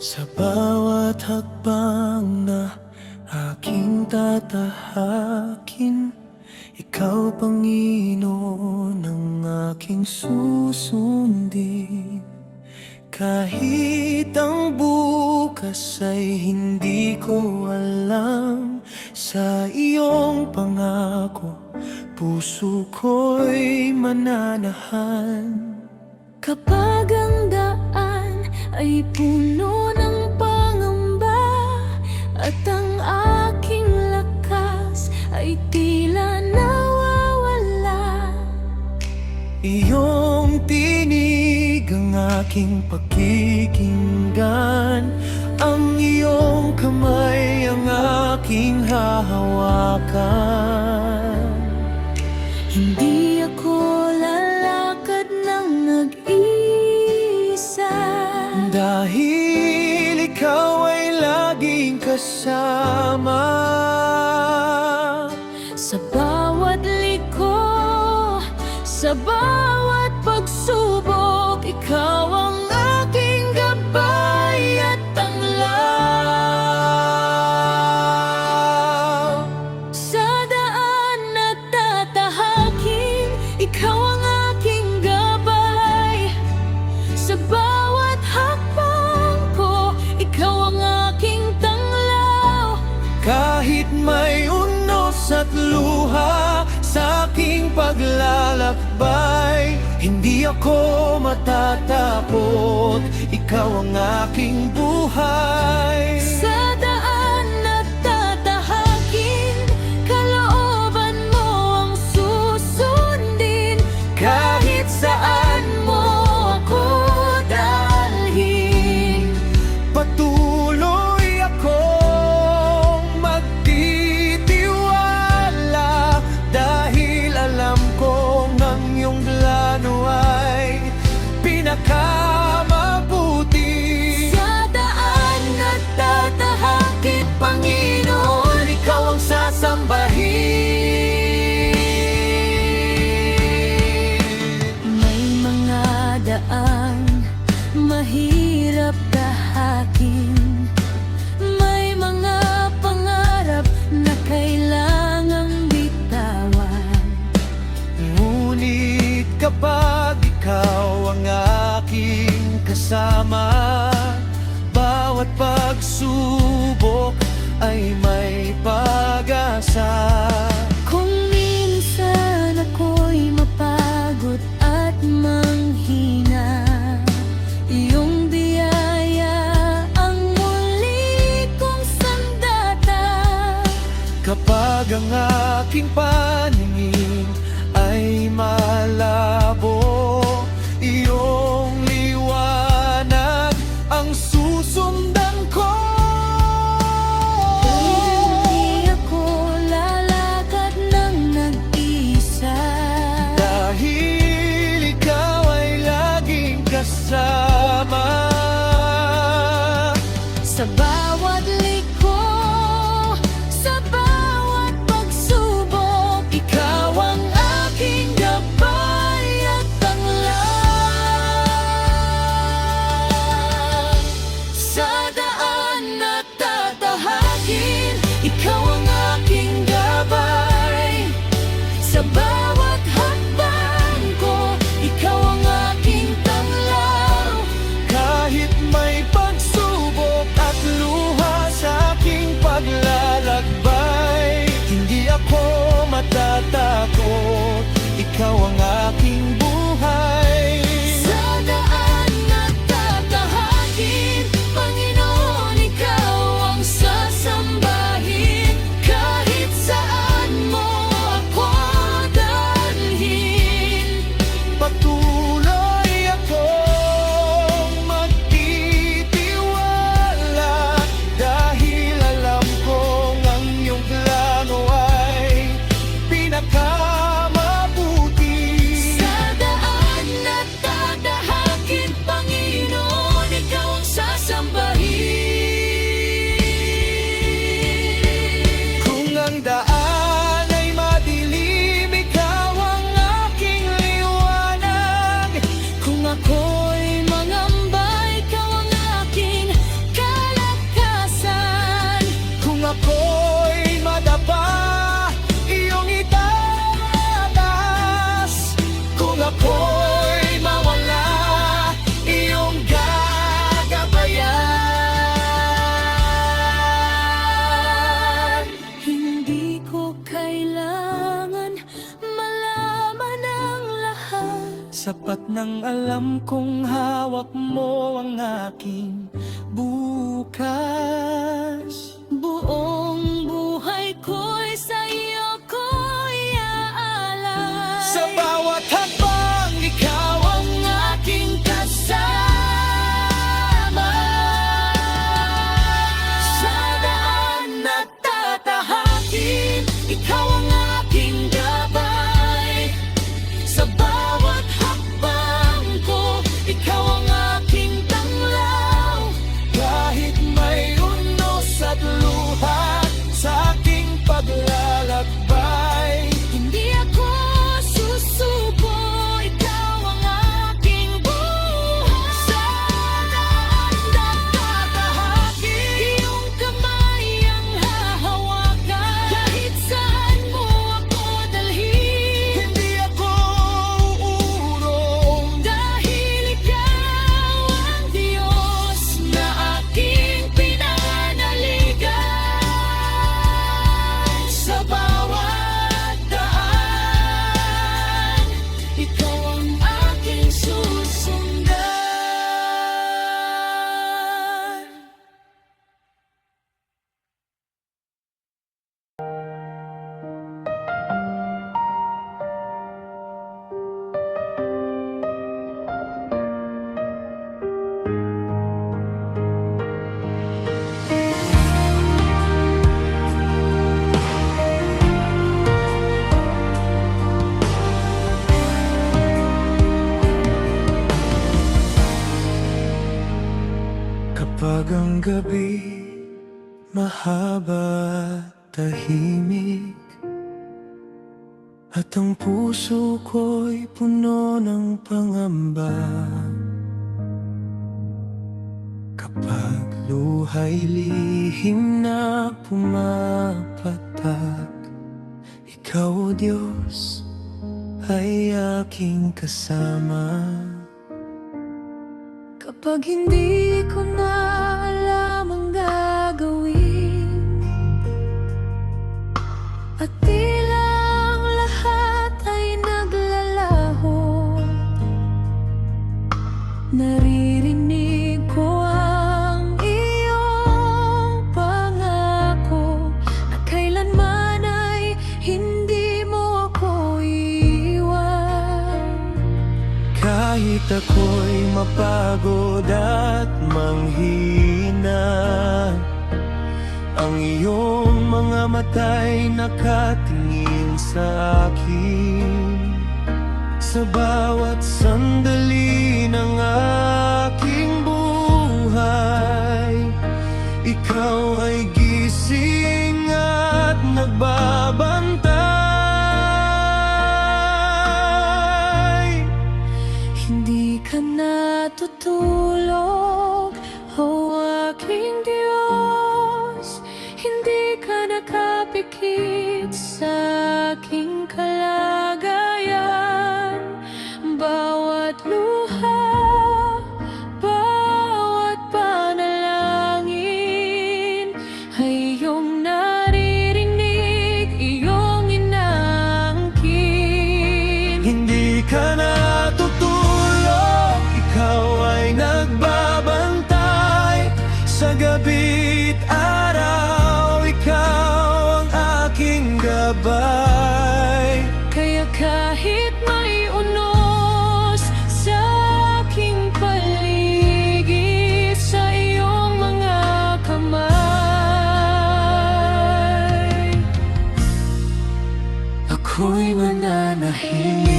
Sa bawat hakbang na aking tatahakin, Ikaw, Panginoon, ang aking susundin. Kahit ang bukas ay hindi ko alam, sa iyong pangako, puso ko'y mananahan. Kapag ang daan ay puno ng pangamba at ang aking lakas ay tila nawawala, Iyong tinig ang aking pakikinggan, ang iyong kamay ang aking hahawakan. hindi ako lalakad ng nag-iisa, Dahil ikaw ay laging kasama. sa bawat liko, sa bawat pagsubok, ikaw ang aking gabay at tanglaw. Sa daan na tatahakin, ikaw ang aking gabay. Sa bawat hakbang ko, ikaw ang aking tanglaw. Kahit may unos at luha sa aking paglalakbay, hindi ako matatakot, ikaw ang aking buhay. Sa daan na tatahakin, kalooban mo ang susundin. Kahit saan mo ako dalhin, Patuloy akong magtitiwala, dahil alam kong ang iyong plano ay pinakamabuti. sa daan na tatahakin, Panginoon, ikaw ang sasambahin. May mga daan mahirap tahakin, may mga pangarap na kailangang bitawan. Ngunit kapag ikaw ang aking kasama, bawat pagsubok ay may pag-asa. Kung minsan ako'y mapagod at manghina, iyong biyaya ang muli kong sandata. Kapag ang aking paningin ay malabo, iyong liwanag ang susundan ko. Hindi ako lalakad ng nag-isa, Dahil ikaw ay laging kasama. sa bawat liko, sa bawat pagsubok, ikaw ang aking gabay at tanglaw. Sa daan na tatahakin, ikaw ang aking gabay. Sa bawat hakbang ko, ikaw ang aking tanglaw. Kahit may pagsubok at luha nang alam kong hawak mo ang aking bukas. Buong buhay ko'y sa'yo ko iaalay. Sa bawat hakbang, ikaw ang aking kasama. Sa daan na tatahakin, ikaw ang aking gabay. Sa bawat hakbang ko, ikaw ang aking tanglaw. Kahit may unos at luha sa aking paglalakbay, Hindi ako susuko, ikaw ang aking buhay. Sa daan na tatahakin, iyong kamay ang hahawakan. Kahit saan mo ako dalhin, hindi ako uurong. dahil ikaw ang Diyos na aking pinananaligay. Sa bawat daan, ikaw ang aking susundan. Kapag ang gabi mahaba at tahimik, at ang puso ko'y puno ng pangamba, kapag luha'y lihim na pumapatak, ikaw, O Diyos, ay aking kasama. Kapag hindi ko na alam ang gagawin, at tila ang lahat ay naglalaho, naririnig ko ang iyong pangako na kailanman ay hindi mo ako iiwan. Kahit ako'y mapagod at manghina, ang iyong mga mata'y nakatingin sa akin. Sa bawat sandali ng aking buhay, ikaw ay gising at nagbabantay. Hindi ka natutulog, o aking Diyos. Hindi ka nakapikit sa aking kalagayan. Bawat luha, bawat panalangin ay iyong naririnig, iyong inaangkin. Hindi ka natutulog, ikaw ay nagbabantay. Sa gabi't araw, ikaw ang aking gabay. Kaya kahit may unos sa aking paligid, sa iyong mga kamay, Ako'y mananahimik.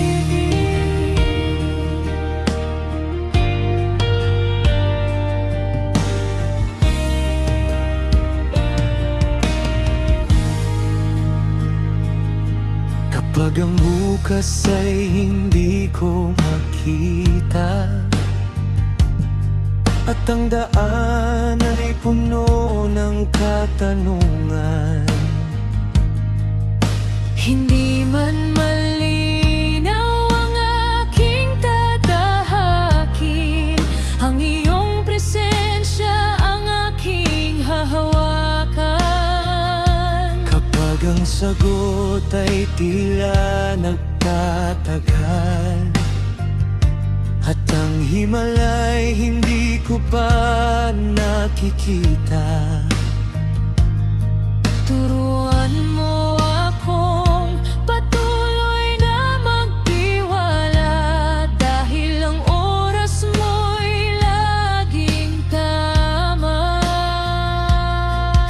Kapag ang bukas ay hindi ko makita, at ang daan ay puno ng katanungan, hindi man malinaw ang aking tatahakin, ang iyong presensya ang aking hahawakan. kapag ang sagot ay tila nagtatagal, Ang himalay hindi ko pa nakikita. Turuan mo akong patuloy na magtiwala, dahil ang oras mo'y laging tama.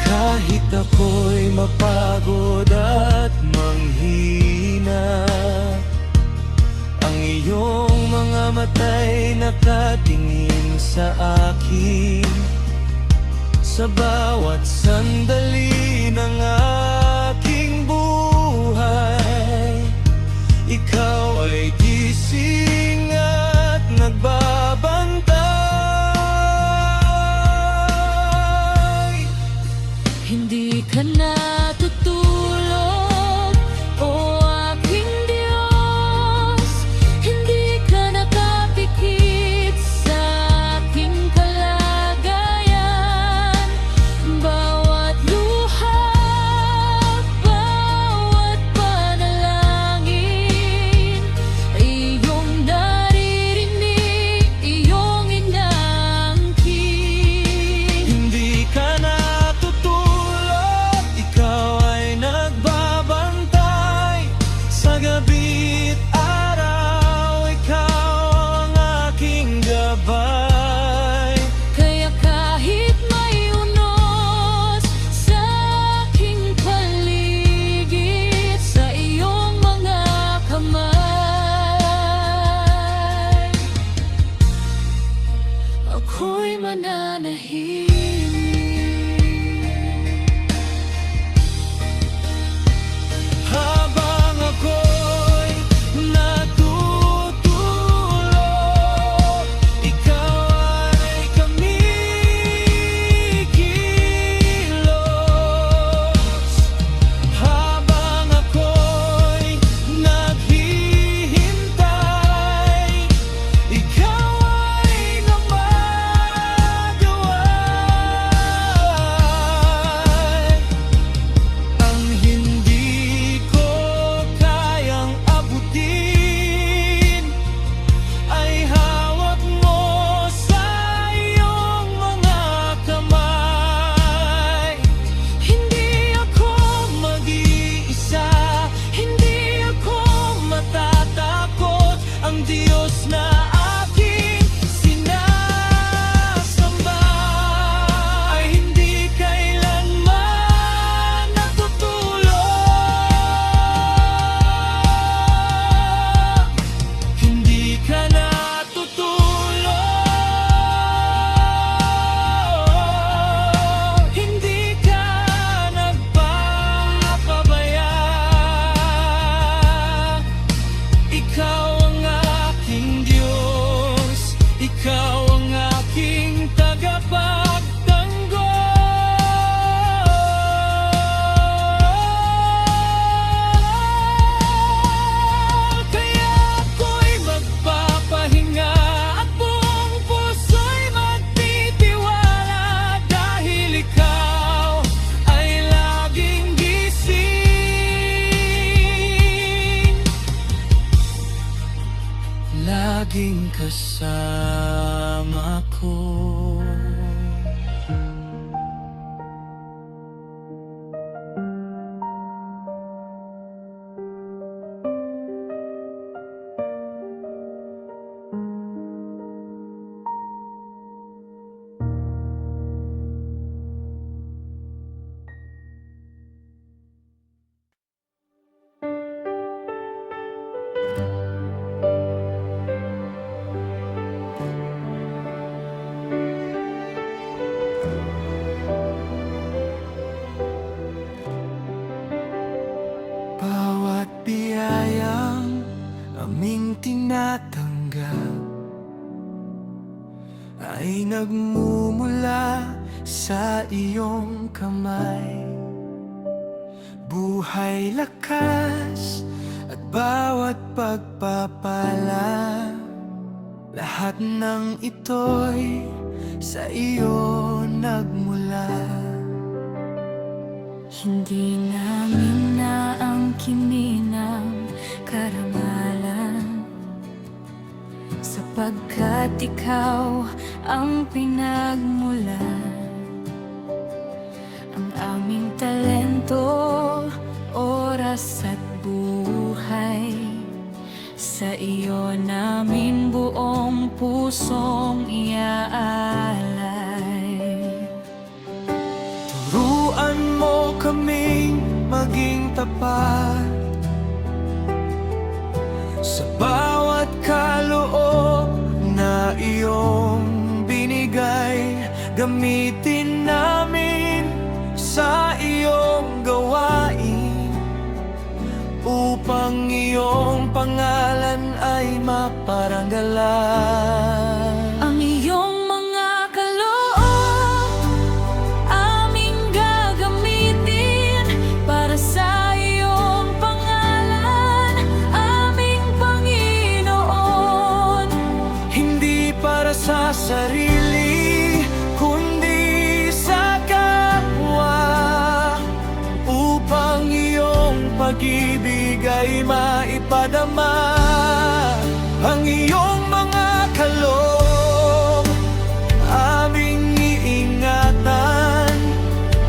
Kahit ako'y mapagod at manghina, ang iyong mga mata'y nakatingin sa akin. Sa bawat sandali ng aking buhay, ikaw ay gising at nagbabantay. Hindi ka natutulog, o aking Diyos. Hindi ka nakapikit sa aking kalagayan. Bawat luha, bawat panalangin, iyong naririnig, iyong inaangkin. Hindi ka natutulog, ikaw ay nagbabantay. Sa gabi't araw, ikaw ang aking gabay. Kaya kahit may unos sa aking paligid, sa iyong mga kamay, ako'y mananahimik. Habang ako'y natutulog, ikaw ay kumikilos. Habang ako'y naghihintay, ikaw ay gumagaway. Ang hindi ko kayang abutin ay hawak mo sa iyong mga kamay. Hindi ako mag-iisa, hindi ako matatakot. Ang Diyos na aking sinasamba ay hindi kailanman natutulog. Hindi ka natutulog, hindi ka nagpapabaya. Ikaw ang aking Diyos, ikaw ang aking tagapagtanggol. Kaya ako'y magpapahinga at buong puso'y magtitiwala, dahil ikaw ay laging gising, laging kasama ko. Bawat biyayang aming tinatanggap ay nagmumula sa iyong kamay. Buhay, lakas at bawat pagpapala, lahat ng ito'y sa iyo nagmula. Hindi namin naangkin ng karangalan sa Sapagkat ikaw ang pinagmulan, ang aming talento, oras at buhay. Sa iyo namin buong pusong iaalay. Turuan mo kaming maging tapat sa bawat kaloob na iyong binigay. Gamitin namin sa iyong gawain upang iyong pangalan ay maparanggalan. Ang iyong mga kaloob aming gagamitin para sa iyong pangalan, aming Panginoon. Hindi para sa sarili, kundi sa kapwa, upang iyong pag-ibig ay maipadama. Ang iyong mga kaloob aming iingatan,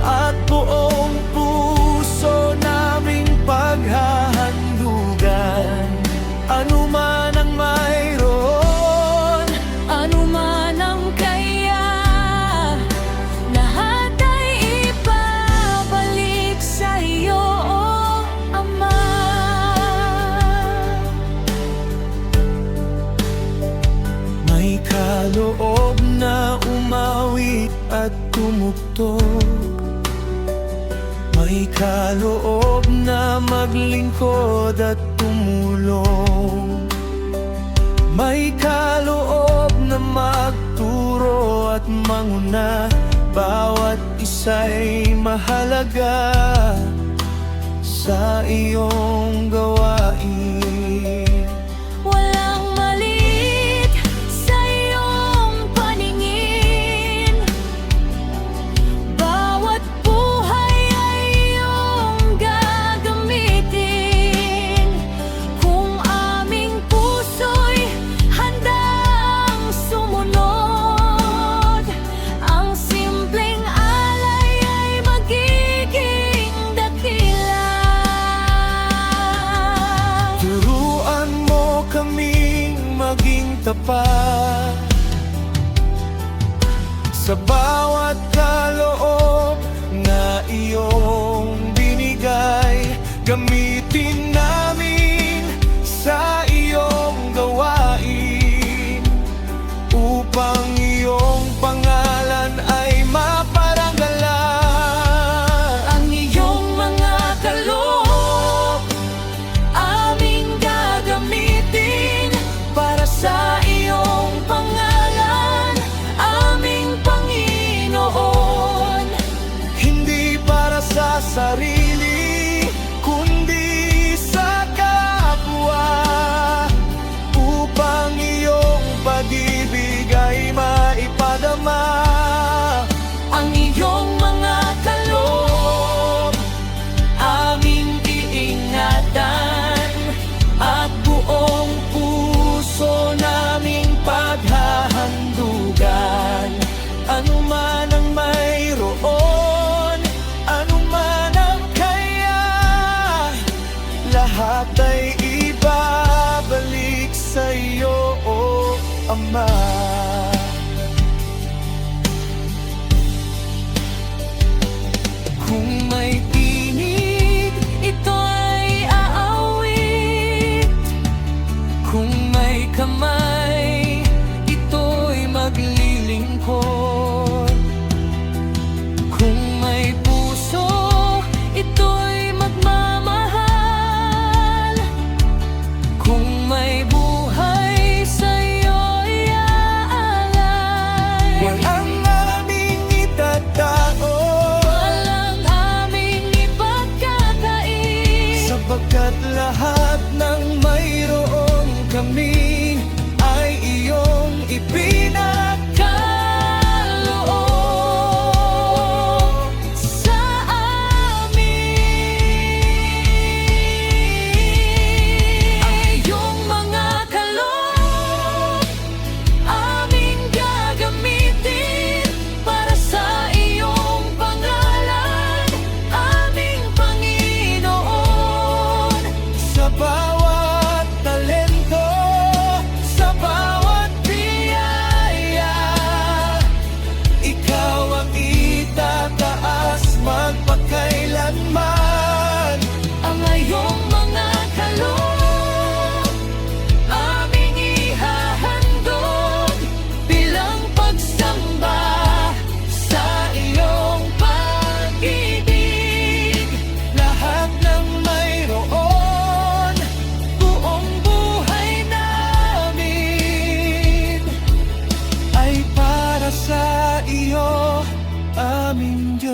at buong puso naming paghahandugan. Ano man ang mayroon, Ano man ang kaya, lahat ay ibabalik sa iyo, O Ama. may kaloob na umawi at tumugtog, may kaloob na maglingkod at tumulong, may kaloob na magturo at manguna. Bawat isa'y mahalaga sa iyong gawain. Walang maliit sa iyong paningin, bawat buhay ay iyong gagamitin. Kung aming puso'y handang sumunod, ang simpleng alay ay magiging dakila. Turuan mo kaming maging tapat sa bawat kaloob na iyong binigay. Gamitin namin sa iyong gawain upang iyong pangalan ay maparanggalan. Ang iyong mga kaloob aming gagamitin para sa iyong pangalan, aming Panginoon. Hindi para sa sarili, kundi sa kapwa, upang iyong pag-ibig ay maipadama. Ang iyong mga kaloob aming iingatan, At buong puso naming paghahandugan. Ano man ang mayroon, ano man ang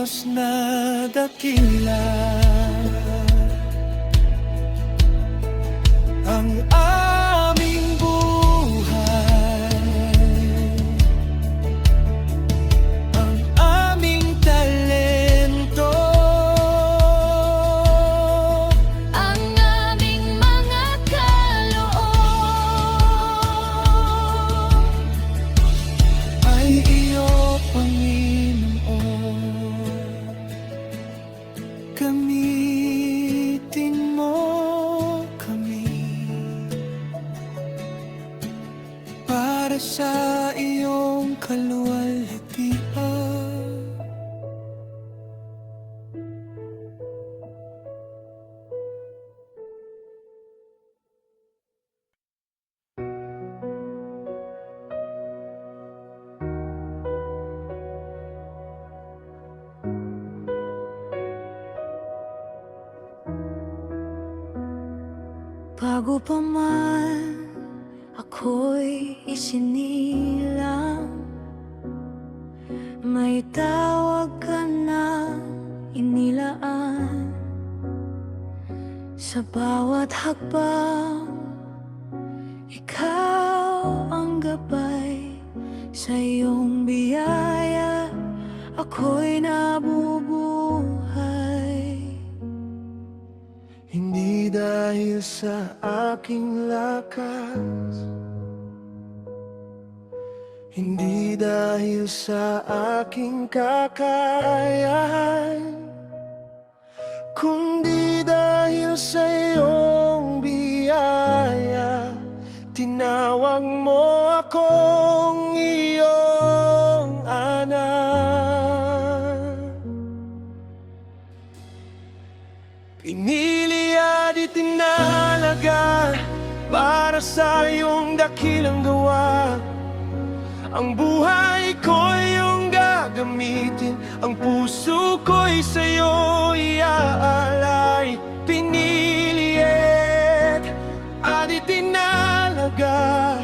Diyos na dakila, ang aming buhay, ang aming talento, ang aming mga kaloob ay iyo, Panginoon. Gamitin mo kami para sa iyong kaluwalhatian. Bago pa man ako'y isinilang, may tawag ka na inilaan. Sa bawat hakbang, ikaw ang gabay. Sa iyong biyaya, ako'y nabubuhay. Hindi dahil sa aking lakas, hindi dahil sa aking kakayahan, kundi dahil sa iyong biyaya. Tinawag mo akong iyong anak. Pinili at itinalaga para sa iyong dakilang gawa. Ang buhay ko'y iyong gagamitin, ang puso ko'y sa'yo iaalay. Pinili at itinalaga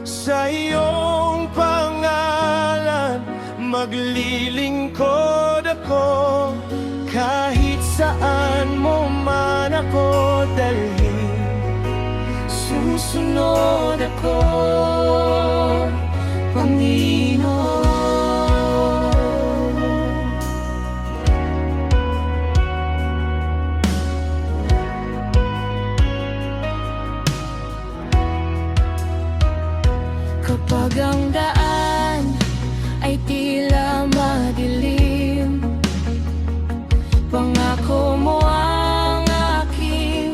sa iyong pangalan. Maglilingkod ako kahit saan mo man ako dalhin. Susunod ako, Panginoon. Kapag ang daan ay tila madilim, pangako mo ang aking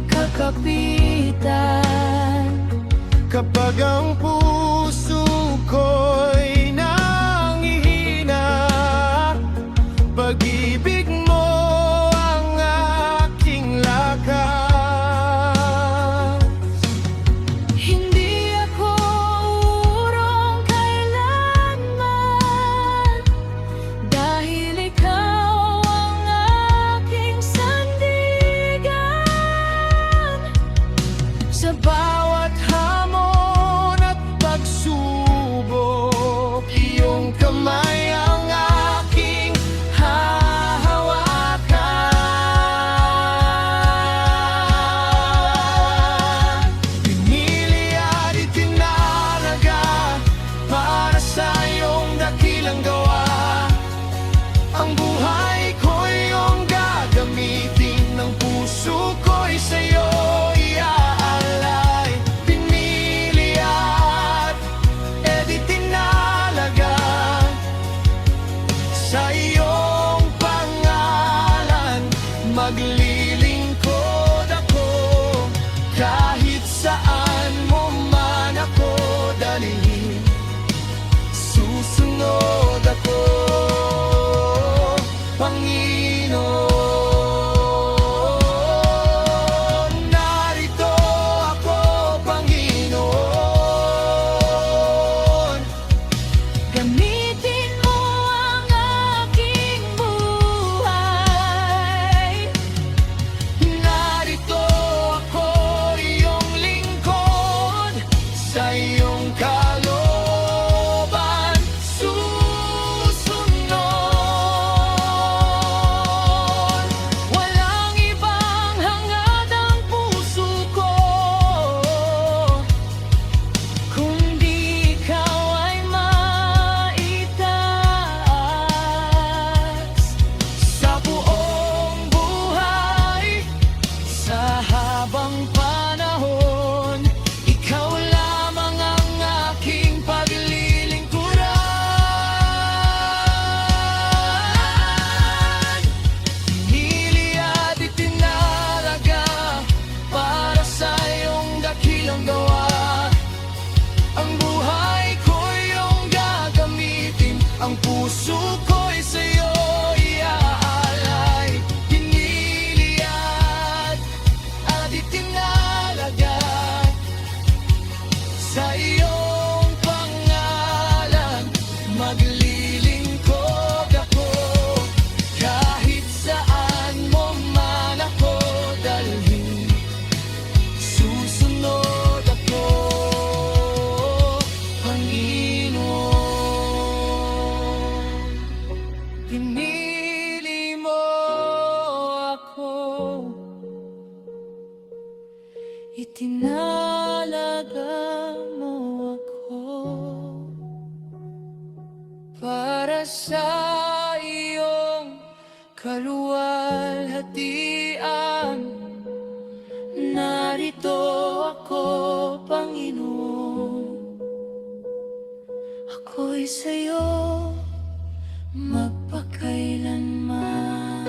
kakapitan. Kapag ang puso ko'y nangihina, pag-ibig mo ang aking lakas. Hindi ako urong kailanman, dahil ikaw ang aking sandigan. Sa bawat hamon at pagsubok, iyong kamay ang aking hahawakan. Pinili at itinalaga para sa iyong dakilang gawa. Ang buhay ko'y iyong gagamitin, ng puso ko'y sa'yo iaalay. Pinili at itinalaga sa iyong pangalan. Maglilingkod ako kahit saan mo man ako dalhin. Susunod ako, Panginoon. Narito ako, Panginoon. Gamitin mo ang aking buhay puso ko'y sa'yo iaalay. Pinili at itinalaga sa iyong pangalan. Maglilingkod ako kahit saan mo man ako dalhin. Susunod ako, Panginoon. Pinili mo ako, itinalaga mo ako para sa iyong kaluwalhatian. Narito ako, Panginoon. Ako'y sa'yo magpakailanman.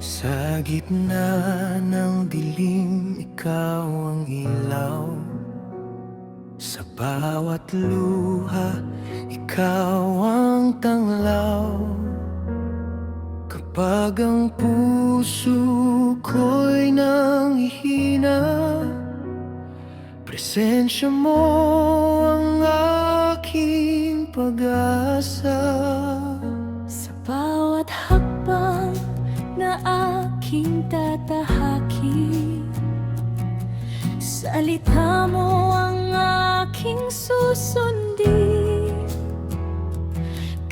Sa gitna ng dilim, ikaw ang ilaw. Sa bawat luha, ikaw ang tanglaw. Kapag ang puso ko'y nanghihina, presensya mo ang aking pag-asa. Sa bawat hakbang na aking tatahaki, salita mo ang aking susundin.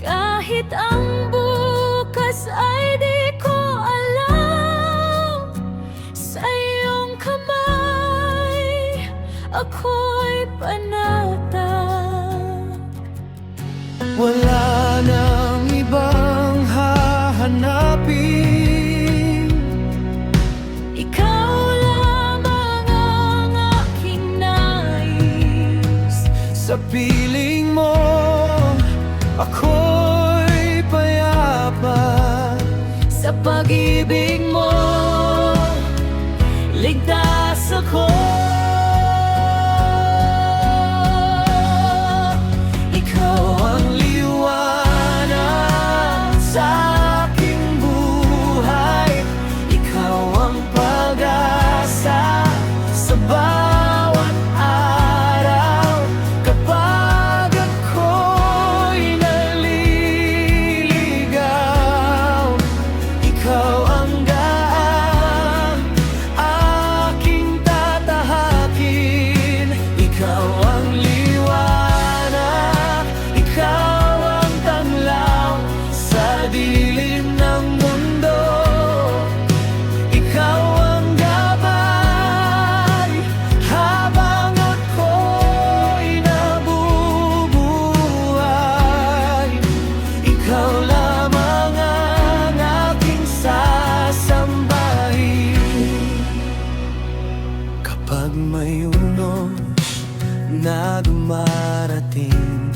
Kahit ang bukas ay di ko alam, sa iyong kamay ako'y panatag. Wala nang ibang hahanapin, Ikaw lamang ang aking nais. sa piling mo ako'y payapa. Sa pag-ibig mo, ligtas ako. Ikaw ang liwanag sa aking buhay. Ikaw ang pag-asa sa bawat araw. Kapag ako'y naliligaw, ikaw ang gaan aking tatahakin. Ikaw ang liwanag, ikaw ang tanglaw sa dilim ng mundo. Ikaw ang gabay habang ako'y nabubuhay. Ikaw lamang ang aking sasambahin. Kapag may unos na dumarating,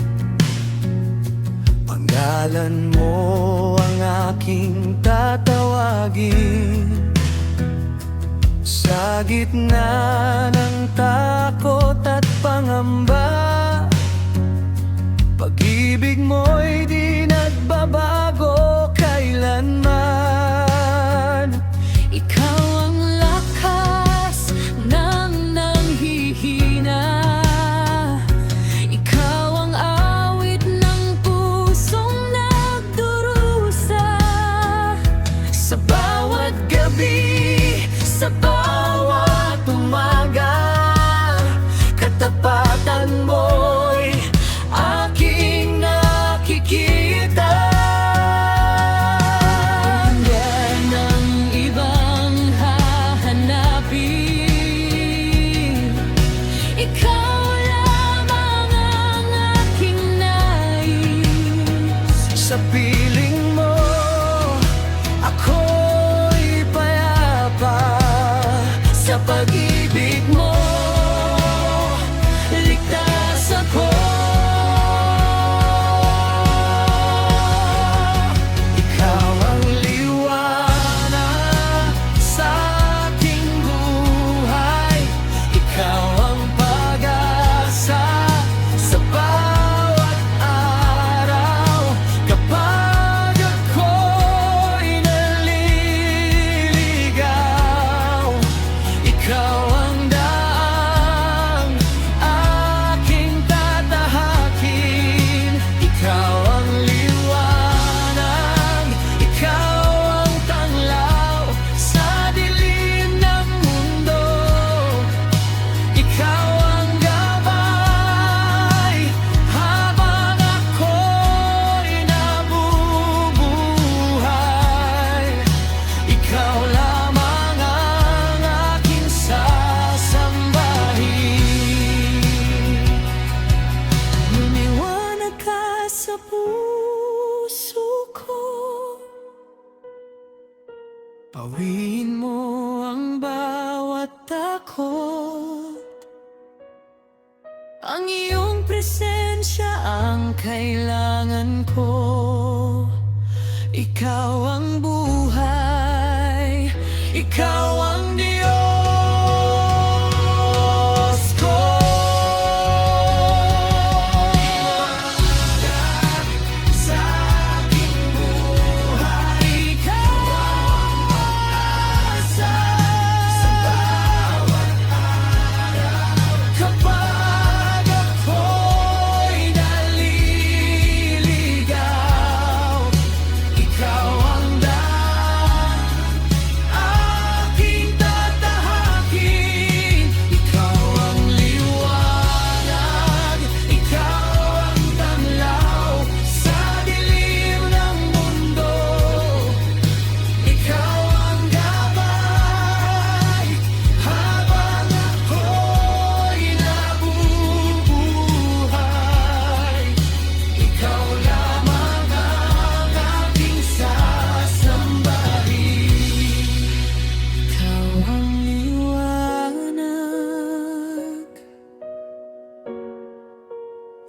pangalan mo ang aking tatawagin. Sa gitna ng takot at pangamba, pag-ibig mo'y di nagbabago kailanman. Ikaw ang lakas ng nanghihina. Ikaw ang awit ng pusong nagdurusa. Sa bawat gabi, sa bawat umaga, katapatan mo'y aking nakikita. Pawiin mo ang bawat takot. Ang iyong presensya ang kailangan ko. Ikaw ang buhay, ikaw ang Diyos ko. Sa aking buhay, ikaw ang asa. Sa bawat araw, kapag ako'y naliligaw, ikaw ang aking tatahakin. Ikaw ang liwanag, ikaw ang tanglaw sa dilim ng mundo. Ikaw ang gabay habang ako'y nabubuhay. Ikaw lamang ang aking sasambahin. Ikaw ang liwanag,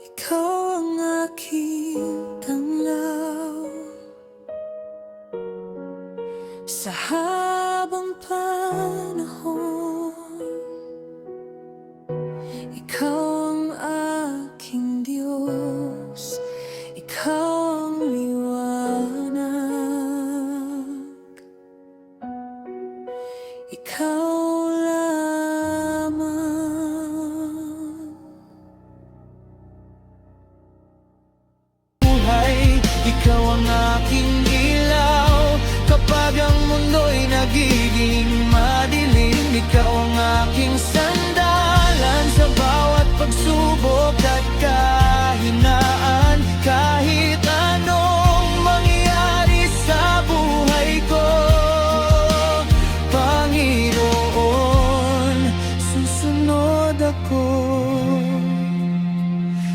ikaw ang aking tanglaw sa habang panahon. Ikaw ang aking Diyos, ikaw ang liwanag, ikaw lamang. Buhay, ikaw ang aking ilaw. Kapag ang mundo'y nagiging madilim, ikaw ang aking sandalan sa bawat pagsubok at kahinaan. Kahit anong mangyari sa buhay ko, Panginoon, susunod ako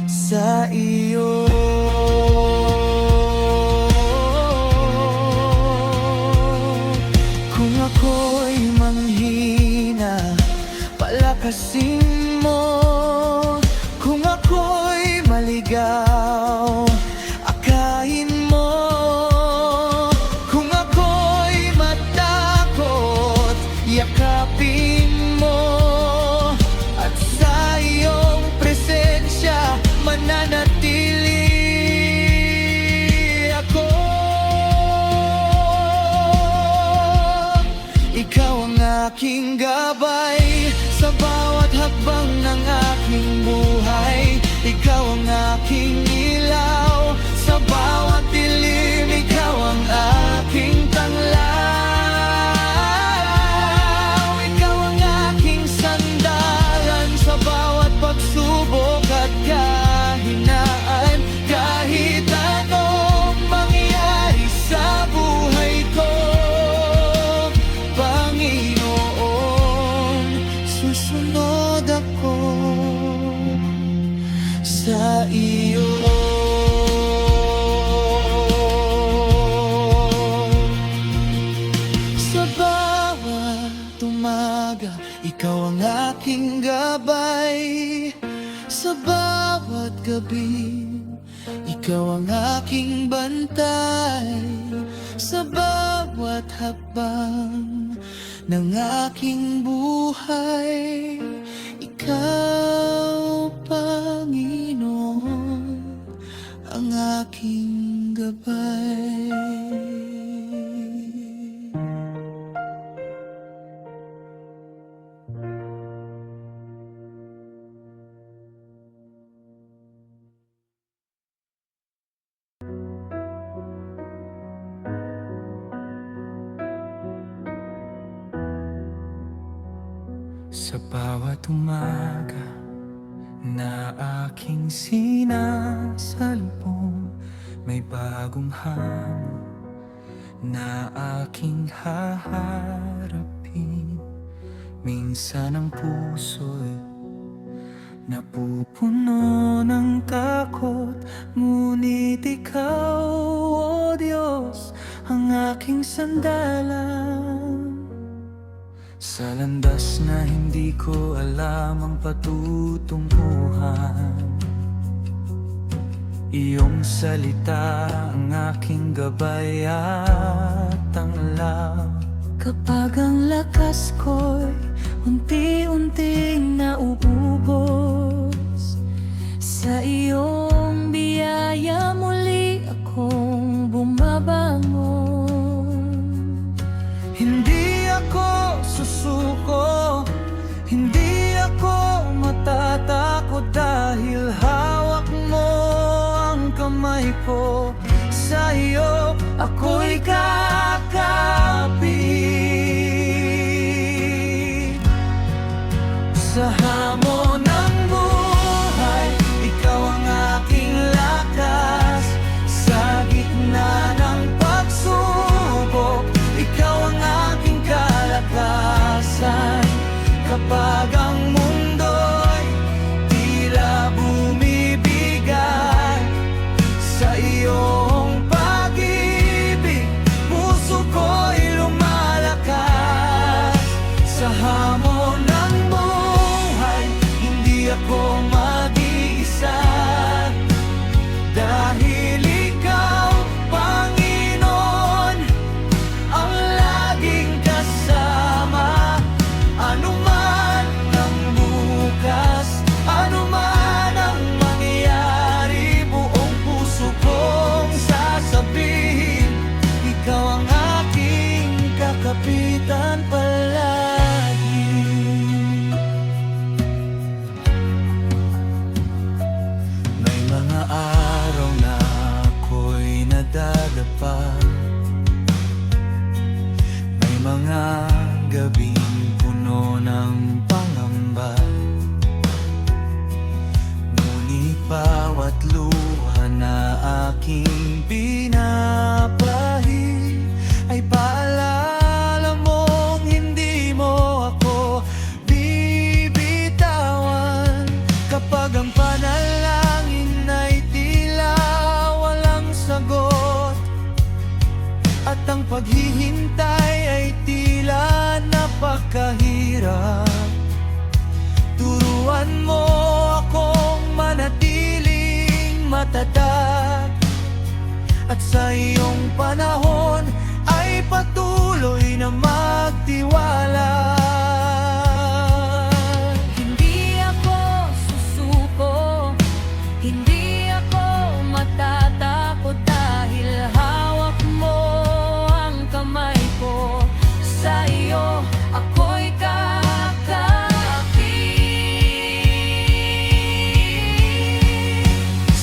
sa iyo. Kung ako'y manghina, palakasin mo. Kung ako'y maligaw, akayin mo. Kung ako'y matakot, yakapin mo. At sa iyong presensya, mananatili ako. Ikaw ang aking gabay sa bawat hakbang ng aking buhay. Ikaw ang aking ilaw sa bawat dilim. Ikaw ang aking tanglaw. Ikaw ang aking sandalan sa bawat pagsubok at kahinaan. Kahit anong mangyari sa buhay ko, Panginoon, susunod ako sa iyo. Sa bawat umaga, ikaw ang aking gabay. Sa bawat gabi, ikaw ang aking bantay. Sa bawat hakbang ng aking buhay, ikaw, Panginoon, ang aking gabay. Sa bawat umaga na aking sinasalubong, may bagong hamon na aking haharapin. Minsan ang puso'y napupuno ng takot, ngunit ikaw, O Diyos, ang aking sandalan. Sa landas na hindi ko alam ang patutunguhan. Iyong salita ang aking gabay at tanglaw. Kapag ang lakas ko'y unti-unting nauubos, sa iyong biyaya muli akong bumabangon. Hindi ako susuko, hindi ako matatakot dahil hawak mo ang kamay ko. Sa iyo ako'y kakapit. Sa hamon ng buhay, ikaw ang aking lakas. Sa gitna ng pagsubok, ikaw ang aking kalakasan. Kapag ang mundo'y tila bumibigat, sa iyong pag-ibig, puso ko'y lumalakas. Sa hamon ng buhay, hindi ako mag-iisa. Dahil ikaw, Panginoon, ang laging kasama. Anuman ang bukas, anuman ang mangyari, buong puso kong sasabihin, ikaw ang aking kakapitan palagi. May mga araw na ako'y nadadapa, may mga gabing puno ng pangamba. Ngunit bawat luha na aking pinapahi ay paalala mong hindi mo ako bibitawan. Kapag ang panalangin ay tila walang sagot, at ang paghihintay ay tila napakahirap, turuan mo akong manatiling matatag. At sa iyong panahon ay patuloy na magtiwala. Hindi ako susuko, hindi ako matatakot dahil hawak mo ang kamay ko. Sa iyo ako'y kakapit.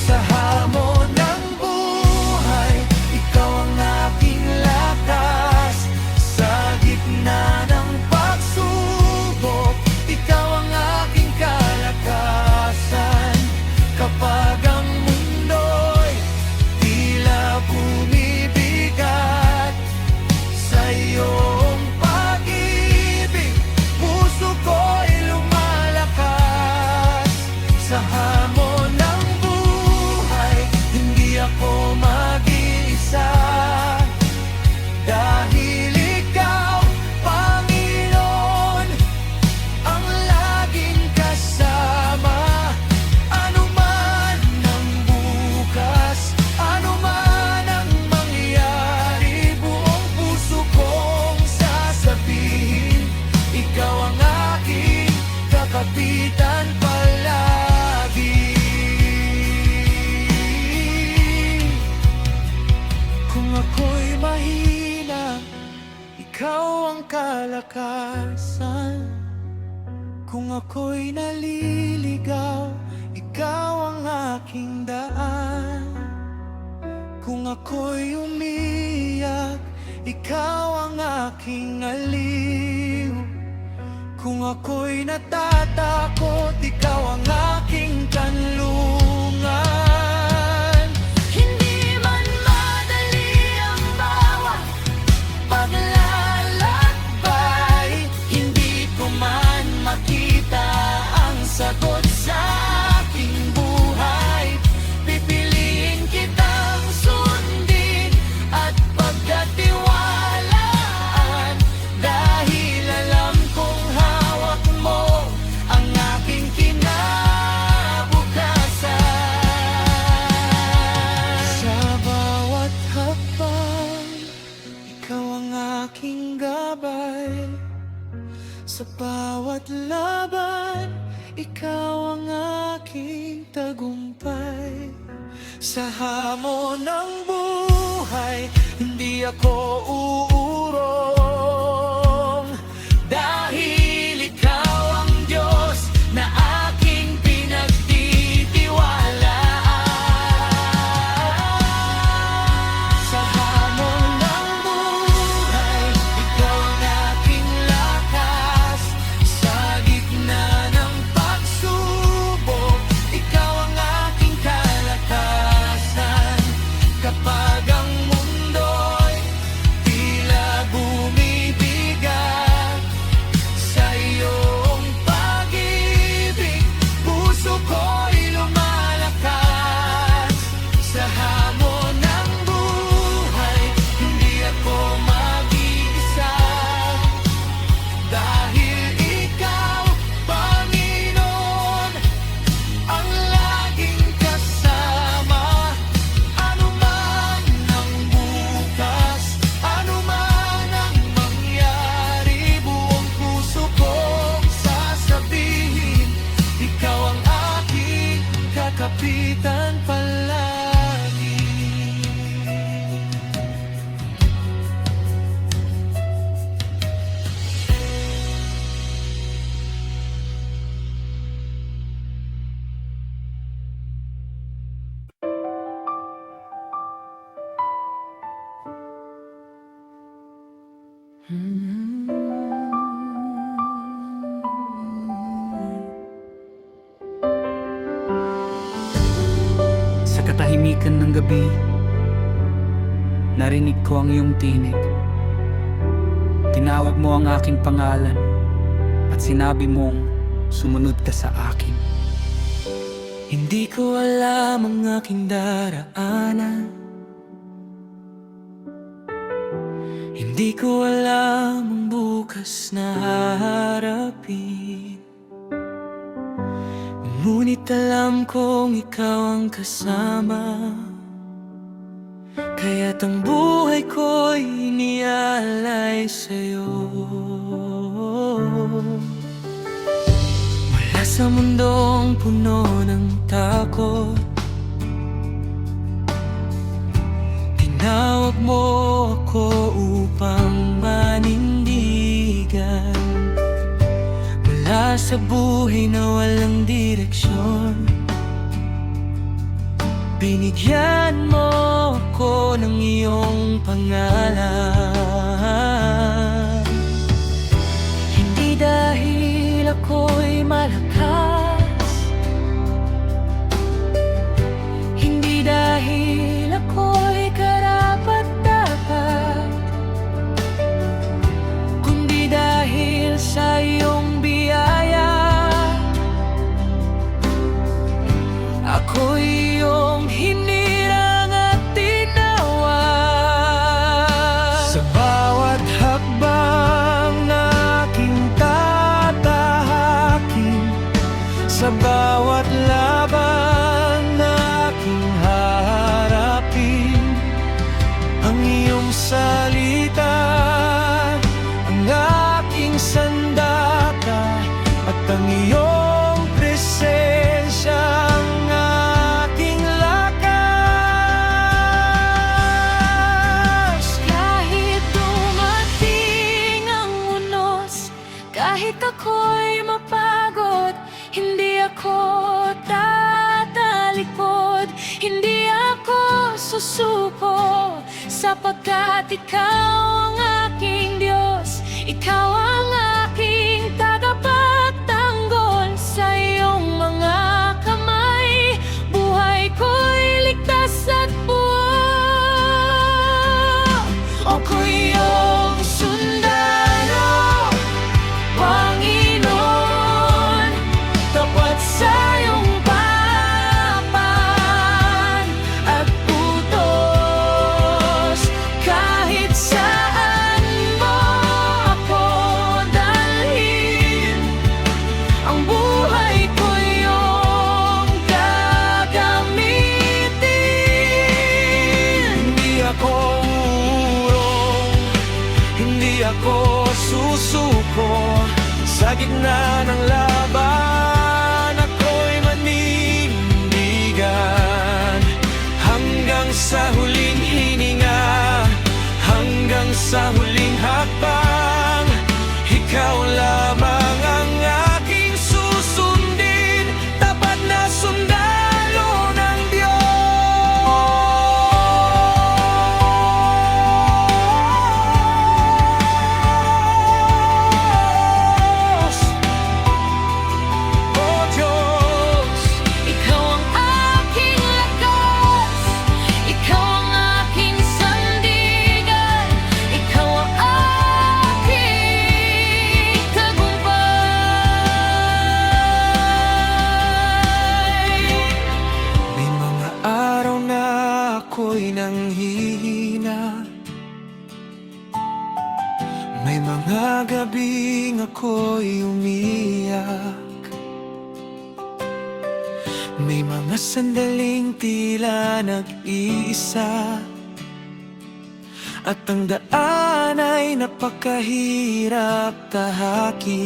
Sa hamon ng buhay, ikaw ang aking lakas. Sa gitna ng pagsubok, ikaw ang aking kalakasan. Kapag ang mundo'y tila bumibigat, sa iyong pag-ibig, puso ko'y lumalakas. Sa hamon ng buhay, hindi ako mag-iisa. Dahil ikaw, Panginoon, ang laging kasama. Anuman ang bukas, anuman ang mangyari, buong puso kong sasabihin, ikaw ang aking kakapitan palagi. Kung ako'y mahina, ikaw ang kalakasan. Kung ako'y naliligaw, ikaw ang aking daan. Kung ako'y umiyak, ikaw ang aking aliw. Kung ako'y natatakot, ikaw ang aking kanlungan. Hindi man madali ang bawat Paglalakbay, hindi ko man makita ang sagot sa aking buhay. Pipiliin kitang sundin at pagkatiwalaan, dahil alam aking gabay. Sa bawat laban, ikaw ang aking tagumpay. Sa hamon ng buhay, hindi ako uurong. Dahil ikaw ang Diyos na aking pinagtitiwalaan. Sa hamon ng buhay, ikaw ang aking lakas. Sa gitna ng pagsubok, ikaw ang aking kalakasan. Kapag ang mundo'y tila bumibigat, sa iyong pag-ibig, puso ko'y lumalakas. Sa hamon ng buhay, hindi ako mag-iisa. Dahil ikaw, Panginoon, ang laging kasama. Ano man ang bukas, ano man ang mangyari, buong puso kong sasabihin, ikaw ang aking kakapitan palagi. Sa katahimikan ng gabi, narinig ko ang iyong tinig. Tinawag mo ang aking pangalan at sinabi mong sumunod ka sa akin. Hindi ko alam ang aking daraanan. Hindi ko alam ang bukas na haharapin. Ngunit alam kong ikaw ang kasama. Kaya't ang buhay ko'y inialay sa'yo. Mula sa mundong puno ng takot, tinawag mo ako upang manindigan. Mula sa buhay na walang direksyon, binigyan mo ako ng iyong pangalan. Hindi dahil ako'y malakas, hindi dahil ako'y karapat-dapat, kundi dahil sa iyong biyaya. Ako'y iyong hinirang at tinawag. Sa bawat hakbang na aking tatahakin, sa bawat laban na aking haharapin, ang iyong salita ang aking sandata, at ang iyong presensya ang aking lakas. Kahit dumating ang unos, kahit ako'y mapagod, hindi ako tatalikod, hindi ako susuko, sapagkat ikaw ang aking Diyos, ikaw ang aking tagapagtanggol. Sa iyong mga kamay, buhay ko'y ligtas at buo. Ako'y iyong sundalo, Panginoon, tapat sa iyong papan at utos. Kahit saan Hindi ako susuko sa gitna ng laban. Ako'y manindigan hanggang sa huling hininga, hanggang sa huling hakbang. Ikaw lamang ang aking susundin, tapat na sundalo ng Diyos. Oh Diyos, Ikaw ang aking lakas, ikaw ang aking sandigan, ikaw ang aking tagumpay. may mga araw na ako'y nanghihina, may mga gabing ako'y umiyak, may mga sandaling tila nag-iisa, at ang daan ay napakahirap tahakin.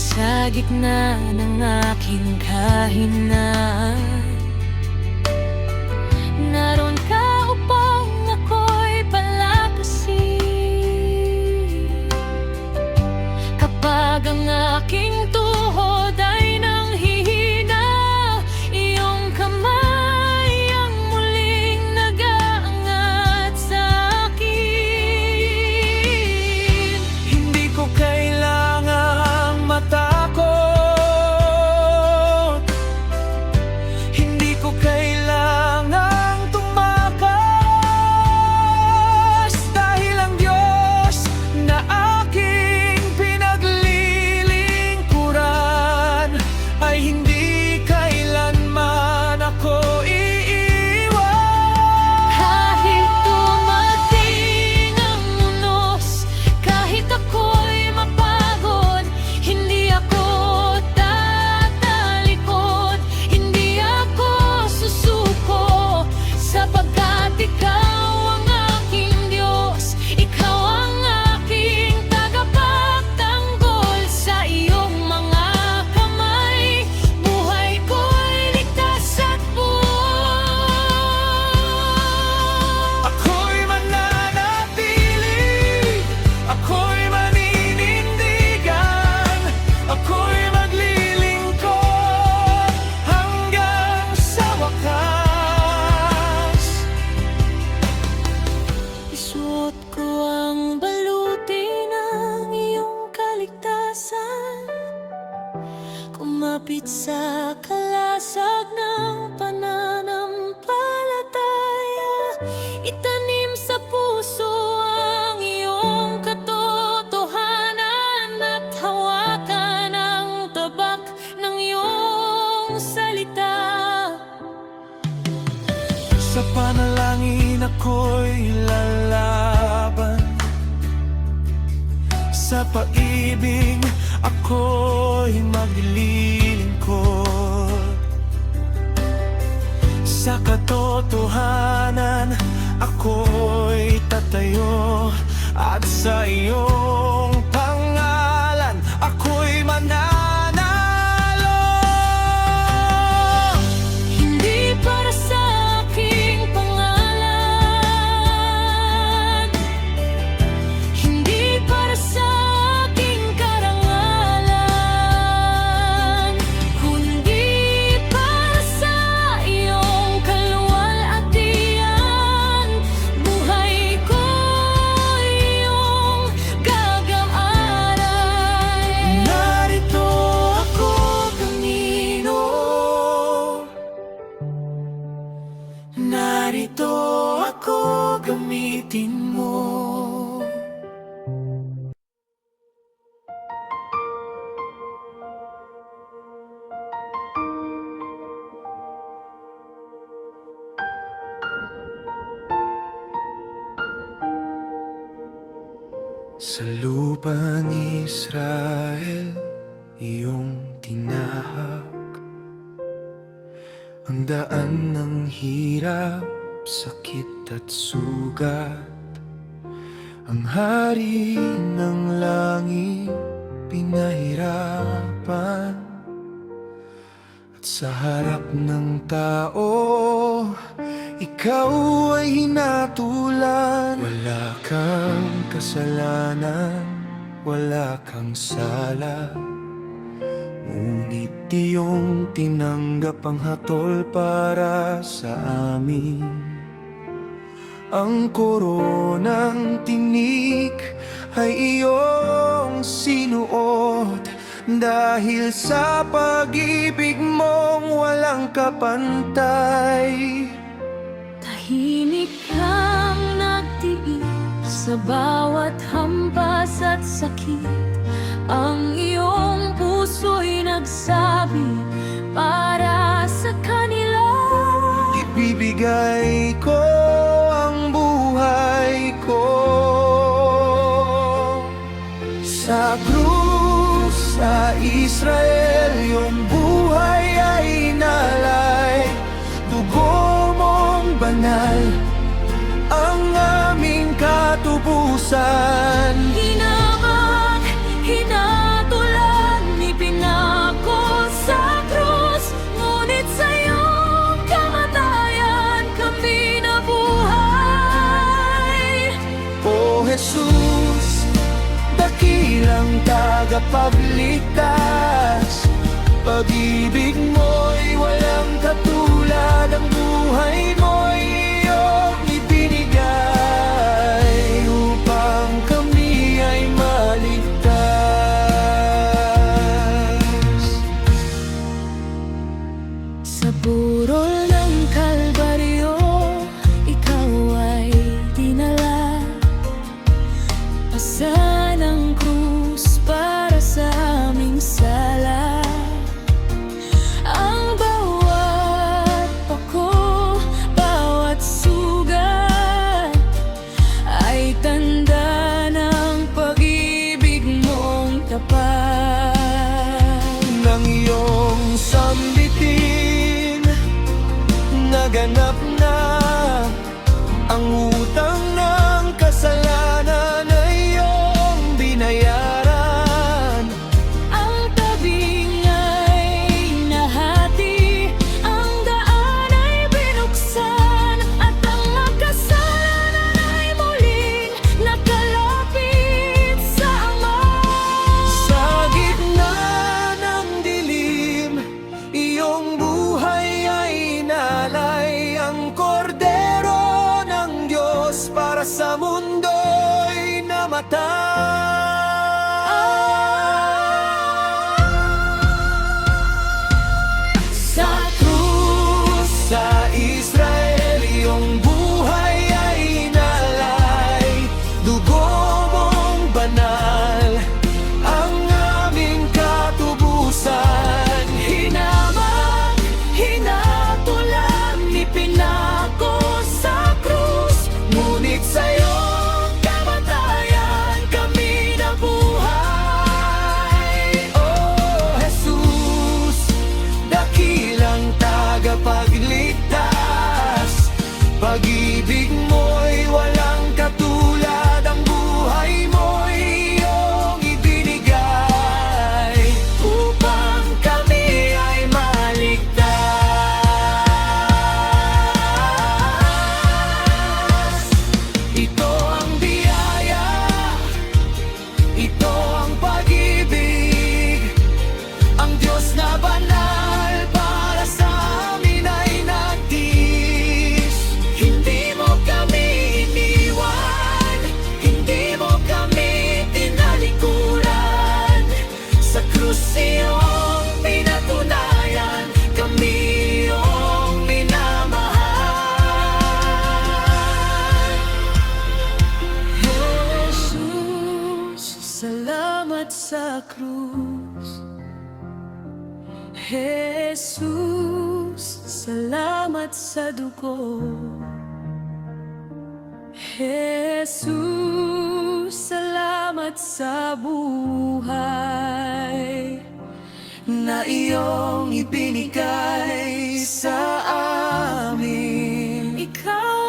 Sa gitna ng aking kahinaan, naroon ka upang ako'y palakasin. Kapag ang aking tuhod ay nanghihina, iyong kamay ang muling nag-aangat sa akin. Hindi ko kailangang matakot, hindi ko kailangang tumakas, dahil ang Diyos na aking pinaglilingkuran ay hindi kailanman ako iiwan. Kahit dumating ang unos, kahit ako'y mapagod, hindi ako tatalikod, hindi ako susuko, sapagkat ikaw ang aking Diyos, ikaw ang aking tagapagtanggol. Sa iyong mga kamay, buhay ko'y ligtas at buo. Ako'y mananatili, ako'y maninindigan, ako'y maglilingkod hanggang sa wakas. Isuot ko ang baluti ng iyong kaligtasan, kumapit sa kalasag ng pananampalataya, itanim sa puso ang iyong katotohanan, at hawakan ang tabak ng iyong salita. Sa panalangin ako'y lalaban, sa pag-ibig ako'y maglilingkod, sa katotohanan ako'y tatayo, at sa iyong pangalan ako'y mananalo. Hindi para sa aking pangalan, hindi para sa aking karangalan, kundi para sa iyong kaluwalhatian. Buhay ko iyong gagamaray. Narito ako, Panginoon, narito ako, gamitin mo. Sa lupang Israel, iyong tinahak ang daan ng hirap sakit at sugat. Ang hari ng langit pinahirapan, at sa harap ng tao ikaw ay hinatulan. Wala kang kasalanan, wala kang sala, ngunit iyong tinanggap ang hatol para sa amin. Ang koronang tinik ay iyong sinuot, dahil sa pag-ibig mong walang kapantay. Tahimik kang nagtiis sa bawat hampas at sakit. Ang iyong puso'y nagsabi para sa kanila. Ibibigay ko ang buhay ko. Sa krus, sa Israel, iyong buhay ay inalay. Dugo mong banal ang aming katubusan. Hinamang, hinatulan, ipinako sa krus, ngunit sa iyong kamatayan kami nabuhay. O Jesus, dakilang tagapagligtas, pag-ibig mo'y walang katulad, ang buhay mo'y iyong ibinigay upang kami ay maligtas. Sa burol ng Kalbaryo, ikaw ay dinala. Pasan ang krus para sa aming sala. Ang bawat pako, bawat sugat ay tanda ng pag-ibig mong tapat. Nang iyong sambitin, naganap na ang utang ng kasalanan na iyong binayaran. Ang tabing ay nahati, ang daan ay binuksan, at ang magkasalanan ay muling nakalapit sa Ama. Sa gitna ng dilim, iyong buhay ay inalay. Ang kordero ng Diyos para sa mundo'y namatay. Sa krus, sa Israel, iyong buhay ay inalay. Dugo mong banal ang aming katubusan. Hinamang, hinatulan, ipinako sa krus, Ngunit sa iyong kamatayan kami nabuhay. Oh Jesus, dakilang tagapagligtas, pag-ibig mo'y walang katulad, ang buhay mo'y iyong ibinigay upang kami ay maligtas. Ito ang biyaya, ito ang pag-ibig, ang Diyos na banal para sa amin ay nagtiis. Hindi mo kami iniwan, hindi mo kami tinalikuran. Sa krus iyong pinatunayan, kami iyong minamahal. Jesus, salamat sa krus. Jesus, salamat sa dugo. Jesus, salamat sa buhay na iyong ibinigay sa amin. Ikaw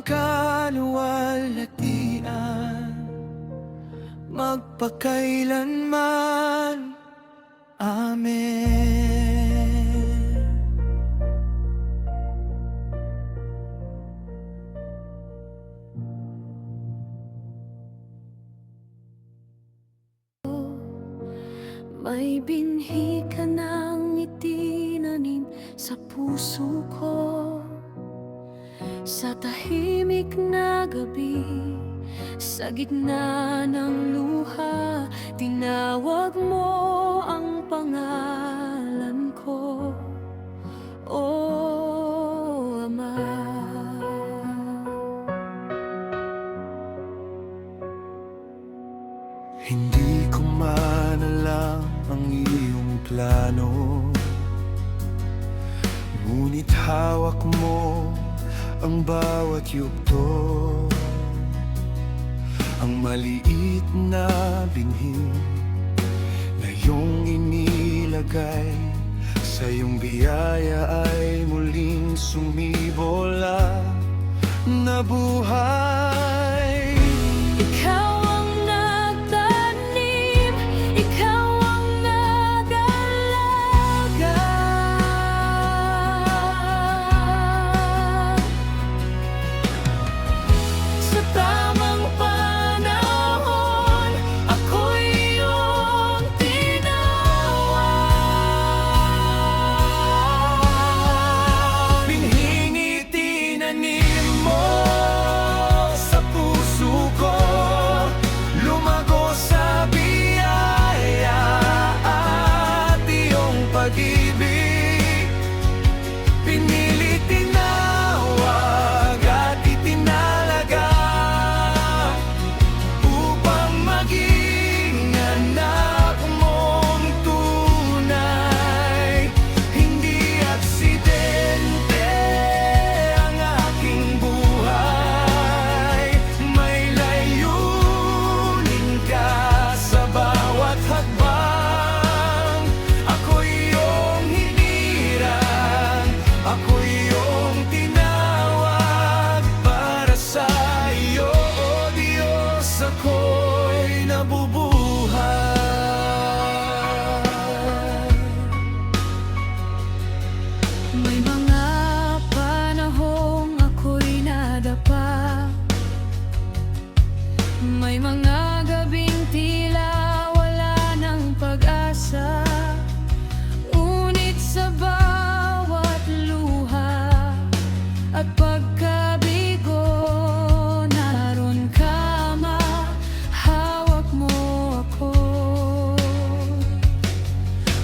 kaluwalhatian magpakailanman. Amen. May binhi ka nang itinanim sa puso ko. Sa tahimik na gabi, sa gitna ng luha, tinawag mo ang pangalan ko, O Ama. Hindi ko man alam ang iyong plano, ngunit hawak mo ang bawat yugto. Ang maliit na binhi na iyong inilagay sa iyong biyaya ay muling sumibola na buhay. Ikaw ang nagtanim, ikaw ang nag-alaga. Sa tamang panahon, ako'y iyong tinawag. Binhing itinanim mo sa puso ko, lumago sa biyaya at iyong pag-ibig. Pinili, tinawag at itinalaga upang maging anak mong tunay. Hindi aksidente ang aking buhay, may layunin ka sa bawat hakbang. Ako'y iyong hinirang, ako'y iyong tinawag para sa iyo, O Diyos, ako'y nabubuhay. May mga panahong ako'y nadapa, may mga gabing tila wala ng pag-asa. Ngunit sa bawat luha at pagkabigo, naroon ka, Ama, hawak mo ako.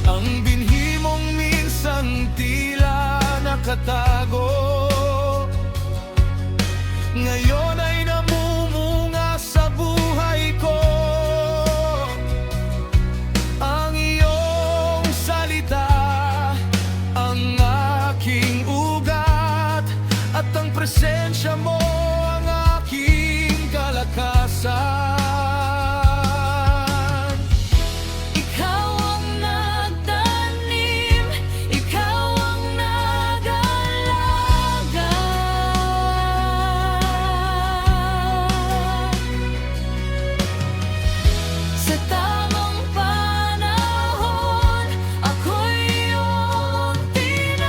Ang binhi mong minsan tila nakatago, ngayon ay namumunga sa buhay ko. Ang iyong salita, ang aking ugat, at ang presensya mo ang aking kalakasan. Ikaw ang nagtanim, ikaw ang nag-alaga. Sa tamang panahon, ako'y iyong tinawag.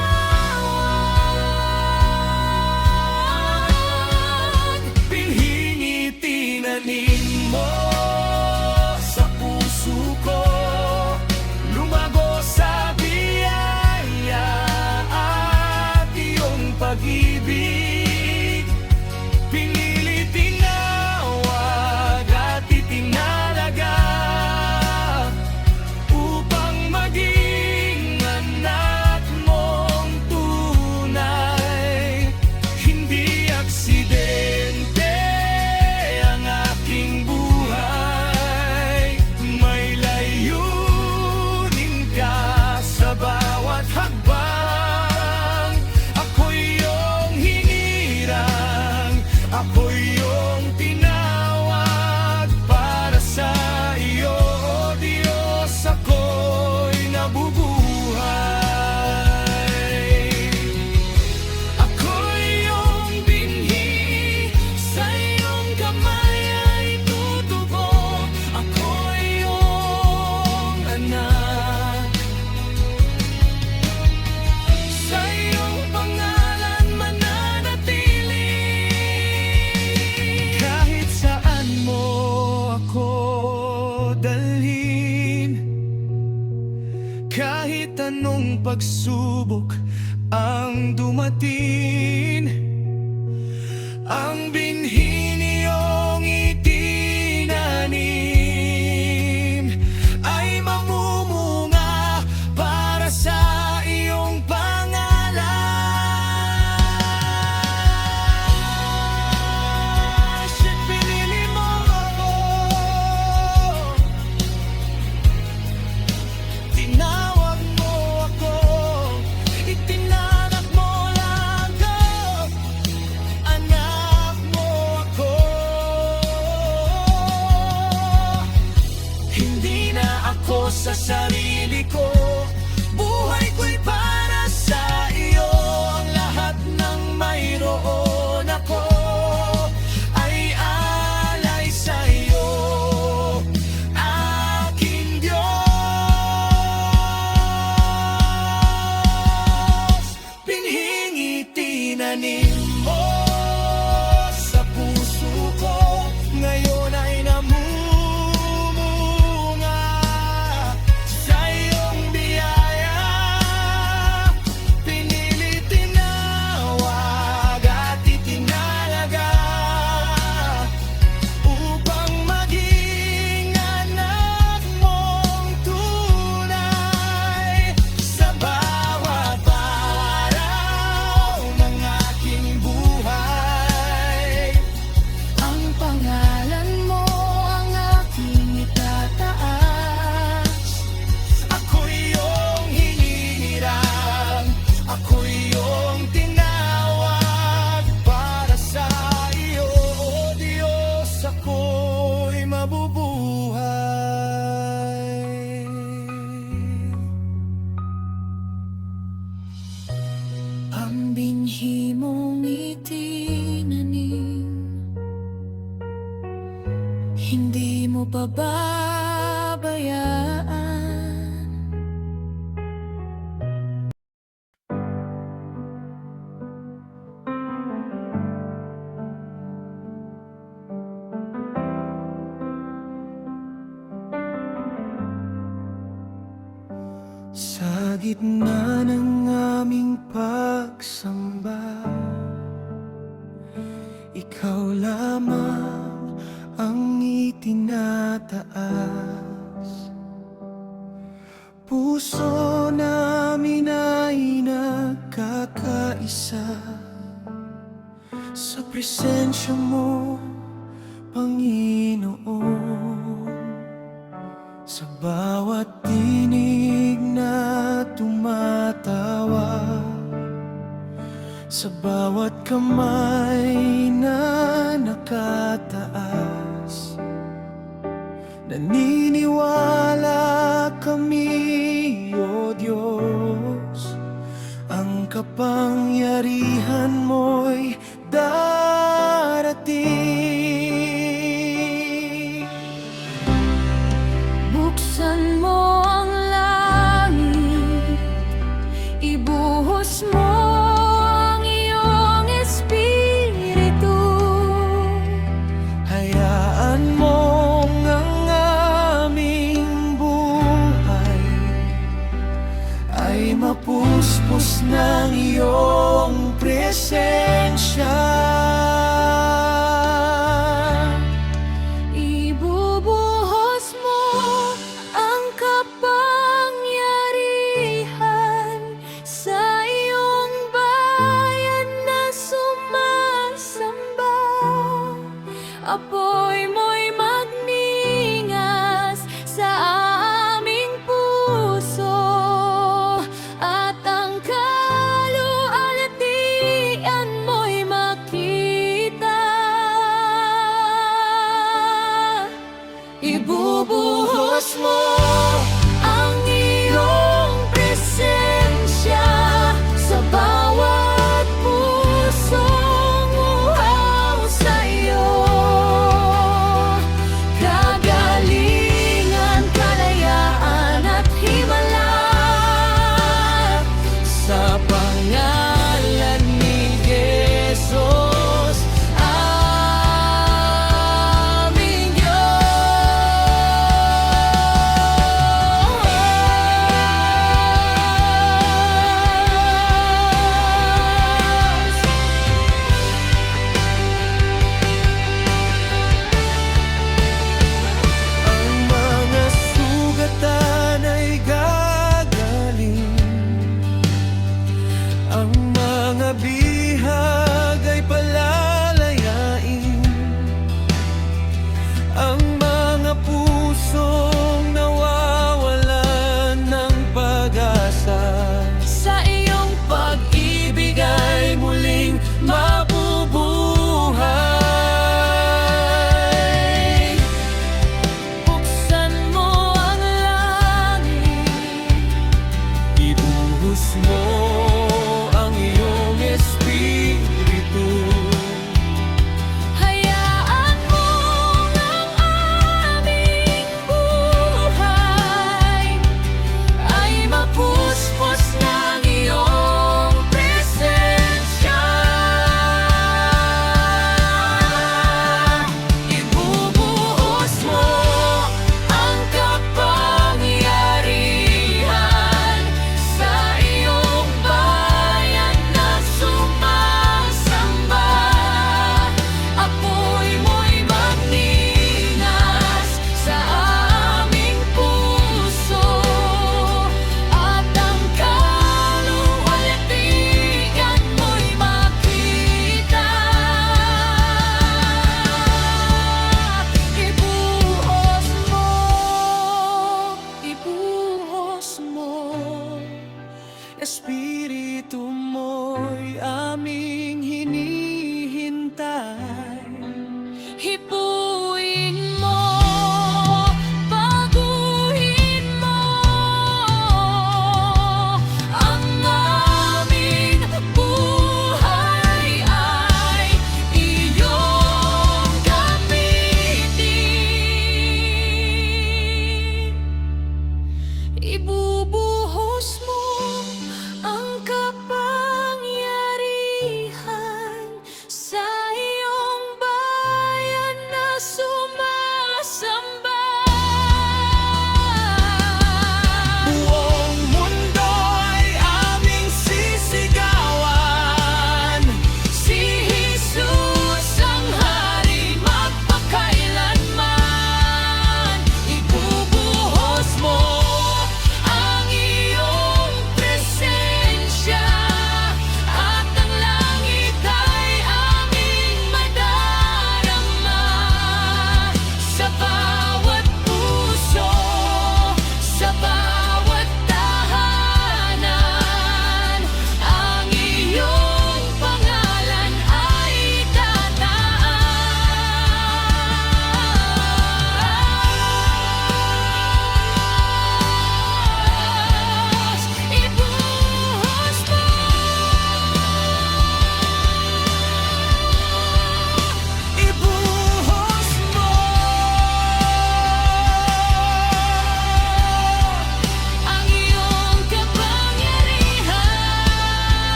pagsubok ang dumating, ang binhi niyong itinanim ay mamumunga para sa iyong pangalan. Shit, pinili mo ako, tinawag mo ako, itinanak mo lang ako, anak mo ako. Hindi na ako sa sarili ko, buhay ko'y para sa iyo. Ang lahat ng mayroon ako ay alay sa iyo, aking Diyos. Binhing itinanim mo sa puso ko, ngayon ay namumunga sa iyong biyaya. Pinili, tinawag at itinalaga upang maging anak mong tunay. Sa bawat araw ng aking buhay, Ang pangalan mo ang aking itataas. ako'y iyong hinihiram, ako'y iyong tinawag para sa iyo, O Diyos, ako'y mabubuhay. Ang binhi mong itinanim, hindi mo pababayaan. Sa gitna ng aming pagsamba, ikaw lamang ang itinataas. Puso namin ay nagkakaisa sa presensya mo, Panginoon. Sa bawat tinig na tumatawa, sa bawat kamay na nakataas, naniniwala kami, O Diyos, ang kapangyarihan mo'y darating. Buksan mo ang langit, ibuhos mo ang iyong espiritu. Hayaan mong ang aming buhay ay mapuspos ng iyong presensya. Ibubuhos mo ang kapangyarihan sa iyong bayan na sumasamba. Apoy mo'y magningas sa aming puso, at ang kaluwalhatian mo'y makita. Ibubuhos mo Ang iyong presensya sa bawat pusong uhaw sa iyo.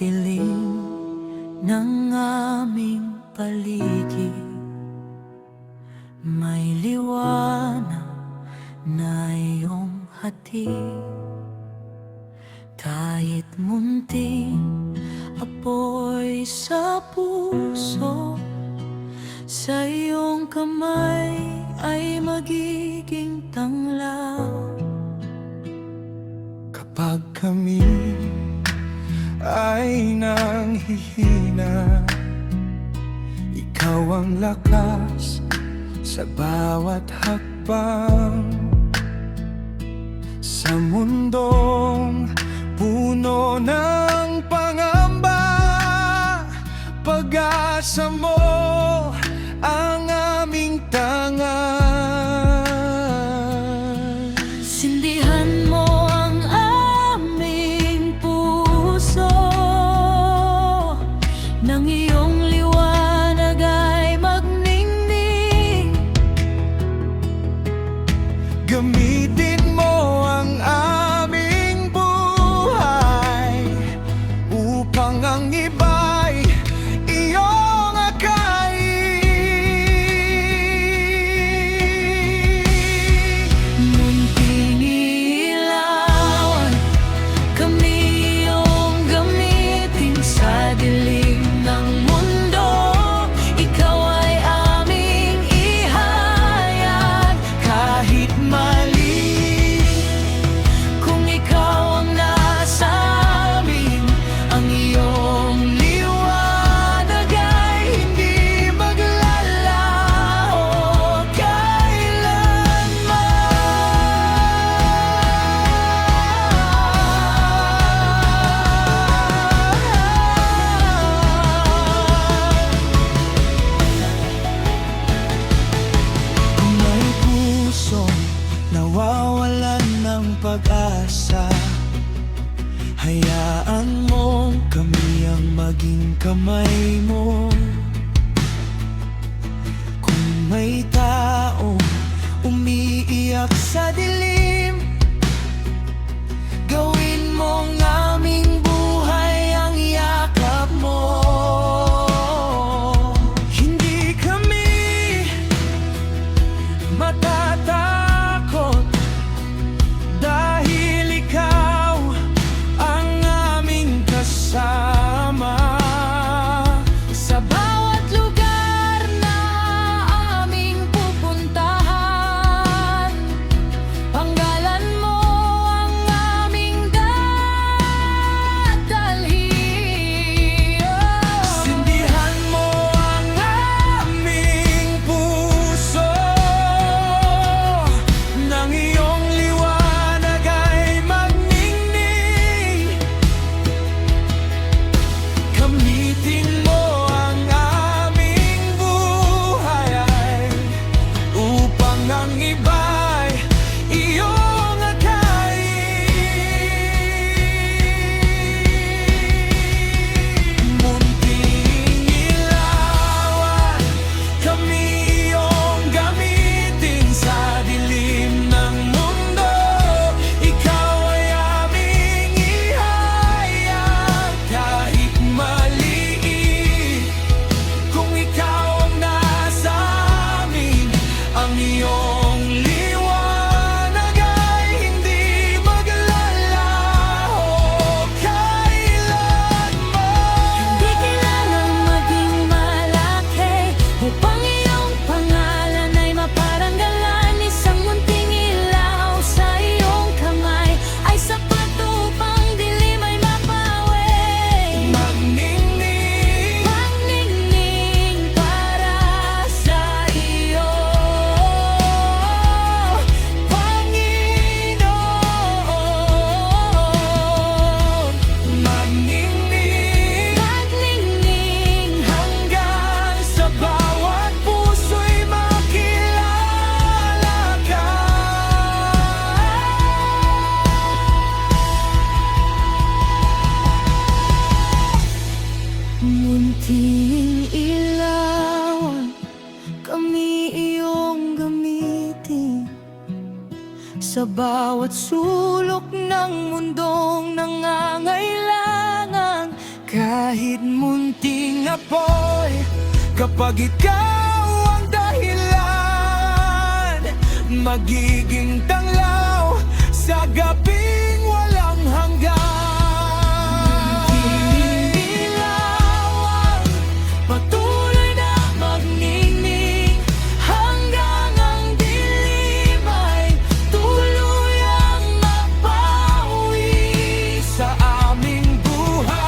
dilim ng aming paligid. May liwanag na iyong hatid, kahit munting apoy sa puso, sa iyong kamay ay magiging tanglaw. Kapag kami ay nanghihina, ikaw ang lakas sa bawat hakbang. Sa mundong puno ng pangamba, pag-asa mo ang aming tangan. Sindihan mo ang aming puso, nang iyong liwanag ay magningning. Gamitin mo ang aming buhay upang ang iba'y iyong akayin. Munting ilawan, kami iyong gamitin sa dilim ng mundo. Ikaw ay aming ihayag, kahit mali. Kung ikaw ang nasa amin, ang iyong liwanag ay hindi maglalaho kailanman. Kung may pusong nawawalan ng pag-asa, hayaan mo kami ang maging kamay mo. Kung may taong umiiyak sa dilim, gawin mong aming buhay ang yakap mo. Hindi kami matatakot dahil ikaw ang aming kasama. Sa bawat lugar na aming pupuntahan, panggalan mo ang aming dadalhin. Sindihan mo ang aming puso, nang iyong liwanag ay magningning. Gamitin mo ang aming buhay upang ang iba'y iyong akayin. Munting ilawan, kami iyong gamitin sa dilim ng mundo. Ikaw ay aming ihayag, kahit maliit. Kung ikaw ang nasa amin, ang iyong liwanag ay hindi maglalaho kailanman. Di kailangang maging malaki upang iyong pangalan ay maparanggalan. Isang munting ilaw sa iyong kamay ay sapat upang dilim ay mapawi. Magningning, Magningning para sa iyo, Panginoon. magningning, Magningning hanggang sa bawat puso'y makilala ka. munting ilawan, kami iyong gamitin sa bawat sulok ng mundong nangangailangan, Kahit munting apoy, kapag ikaw ang dahilan, magiging tanglaw sa gabing walang hanggan. Ilawan, patuloy na magningning hanggang ang dilim ay tuluyang mapawi sa aming buhay.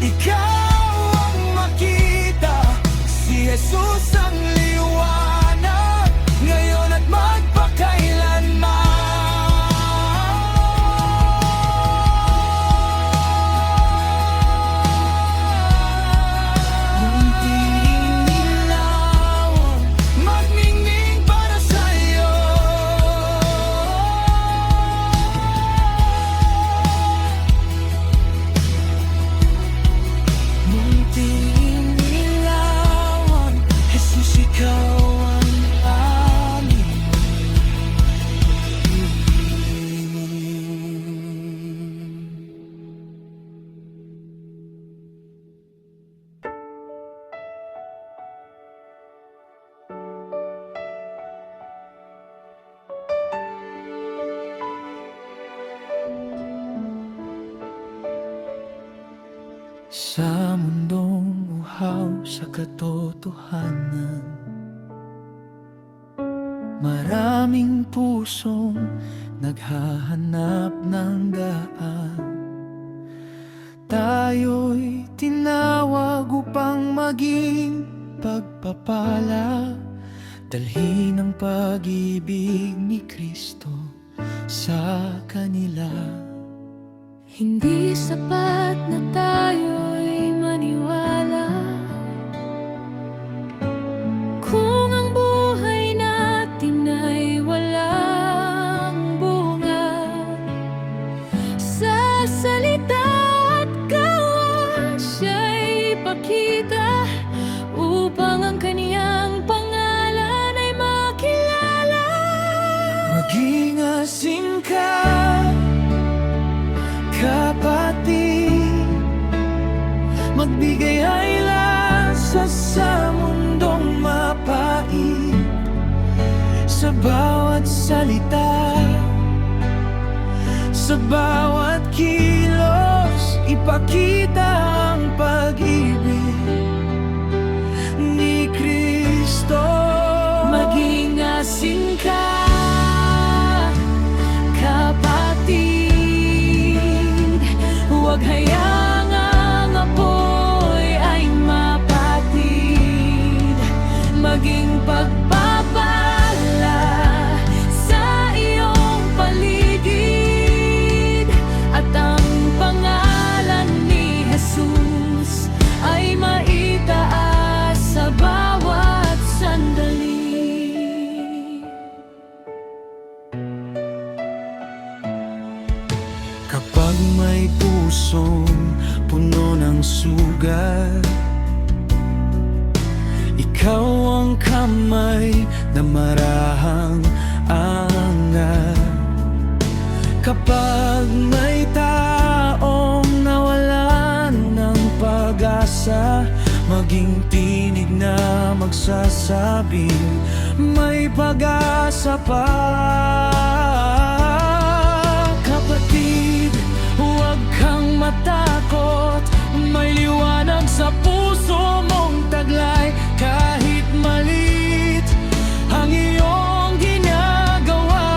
Ikaw ang makita, si Jesus ang liwanag, ngayon at magpakailanman. Munting ilawan, magningning para sa'yo. Munting ilawan, Jesus, ikaw ang aming sa mundong uhaw sa katotohanan, maraming pusong naghahanap ng daan. Tayo'y tinawag upang maging pagpapala, dalhin ang pag-ibig ni Kristo sa kanila. Hindi sapat na tayo'y maniwala kung ang buhay natin ay walang bunga. Sa salita at gawa siya'y ipakita upang ang kaniyang pangalan ay makilala. Maging asin ka, kapatid, magbigay ay lasa sa mundong mapait. Sa bawat salita, sa bawat kilos, ipakita ang pag-ibig ni Kristo. Maging asin ka, kapatid, huwag hayaang ang apoy ay mapatid. Maging pagpapala sa iyong paligid, at ang pangalan ni Jesus ay maitaas sa bawat sandali. Kapag may pusong puno ng sugat, ikaw ang kamay na marahang angat. Kapag may taong nawalan ng pag-asa, maging tinig na magsasabing may pag-asa pa. Kapatid, huwag kang matakot, may liwanag sa puso mong taglay. Kahit malit ang iyong ginagawa,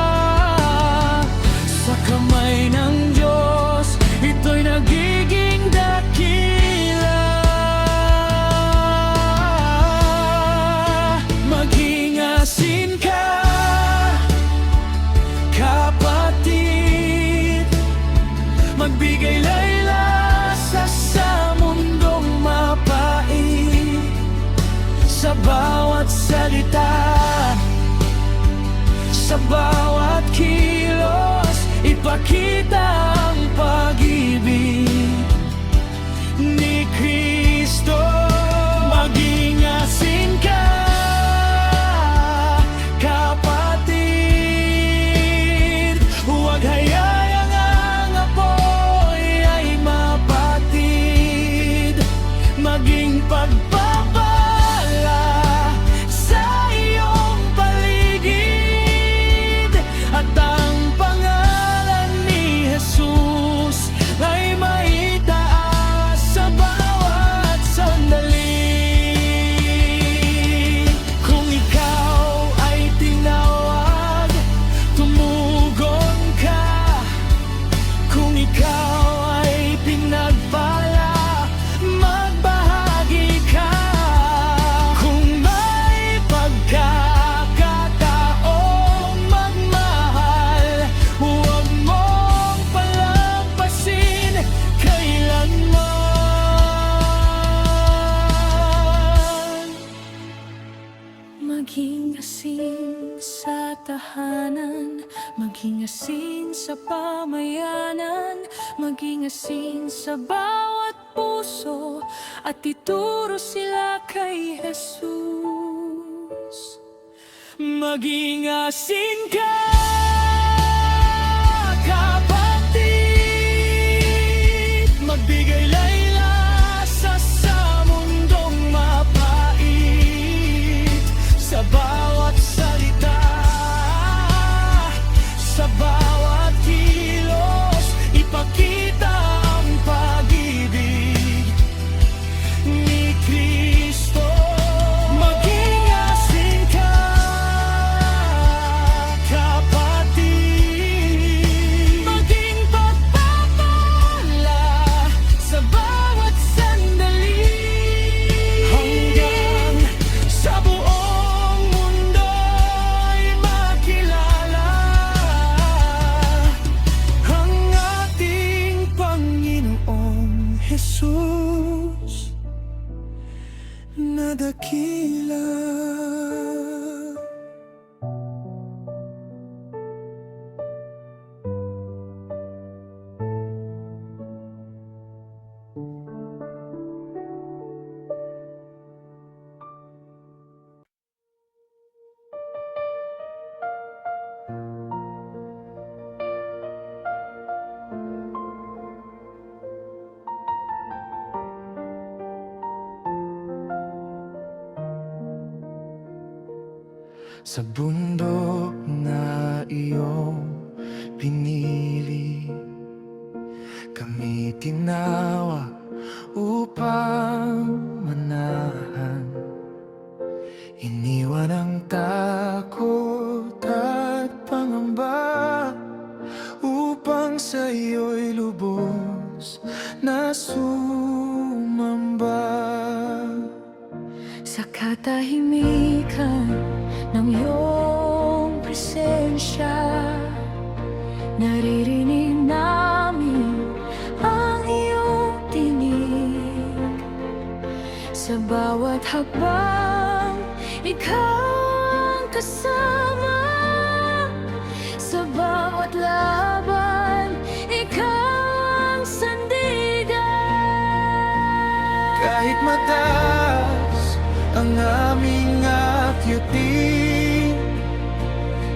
sa kamay ng Diyos ito'y nagiging dakila. Maging asin ka, kapatid, magbigay laylasa sa mundong mapait. Sa bawat salita, sa bawat kilos, ipakita ang pag-ibig ni Kristo. Maging asin ka, kapatid, huwag hayaang ang apoy ay mapatid. sa pamayanan, maging asin sa bawat puso, at ituro sila kay Jesus. Maging asin ka, kapatid, magbigay laylasa sa mundong mapait, sa bawat salita, sa bawat kilos, ipakita ang pag-ibig ni Kristo. Maging asin ka, kapatid, maging pagpapala sa bawat sandali, hanggang sa buong mundo'y makilala ang ating Panginoong Jesus na dakila. Sa bundok na iyong pinili, kami tinawa upang manahan. Iniwan ang takot at pangamba upang sa iyo'y lubos na sumamba. Sa katahimikan ng iyong presensya, naririnig namin ang iyong tinig. Sa bawat hakbang, ikaw ang kasama. Sa bawat laban, ikaw ang sandigan. Kahit mataas ang aming akyutin,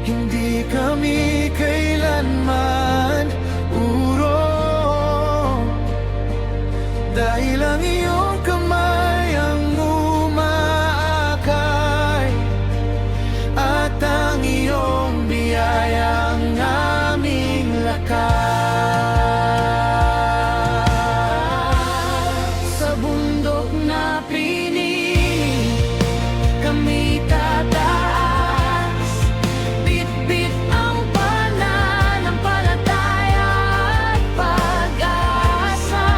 hindi kami kailanman urong, dahil ang iyong kamay ang umaakay, at ang iyong biyayang aming lakas. Sa bundok na pinili, kami tataas, bit-bit ang pananampalataya at pag-asa.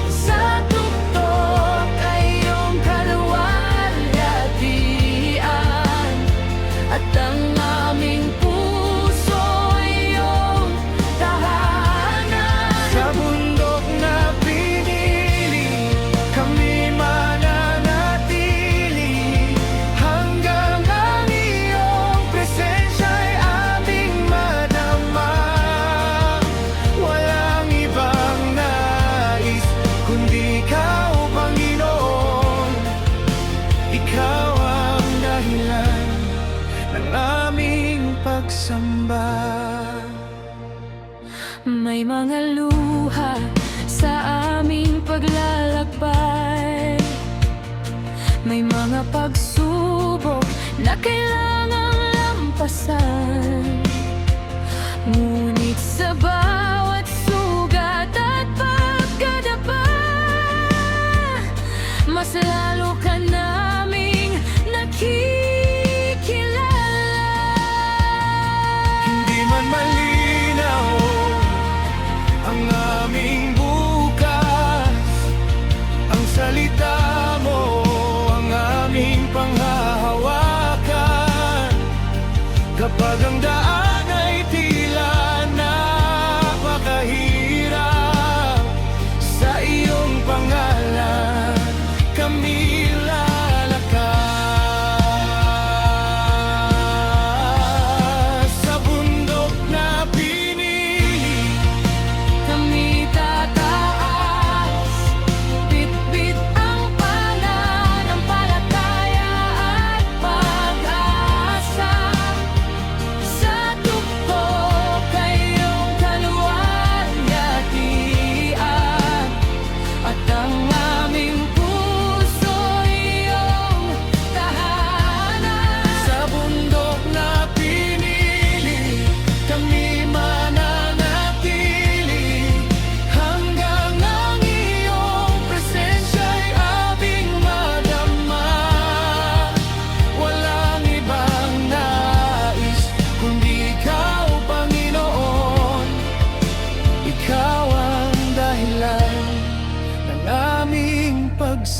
Sa tuktok ay iyong kaluwalhatian, at ang aming puso ay iyong tahanan. Sa bundok na pinili, kami mananatili, hanggang ang iyong presensya'y aming madama. Walang ibang nais kundi ikaw, Panginoon. Ikaw ang dahilan ng aming pagsamba. May mga luha sa aming paglalakbay, may mga pagsubok na kailangang lampasan. Ngunit sa bawat sugat at pagkadapa, mas lalo ka naming nakikilala. Hindi man malinaw ang aming bukas, ang salita mo ang aming panghahawakan. Kapag ang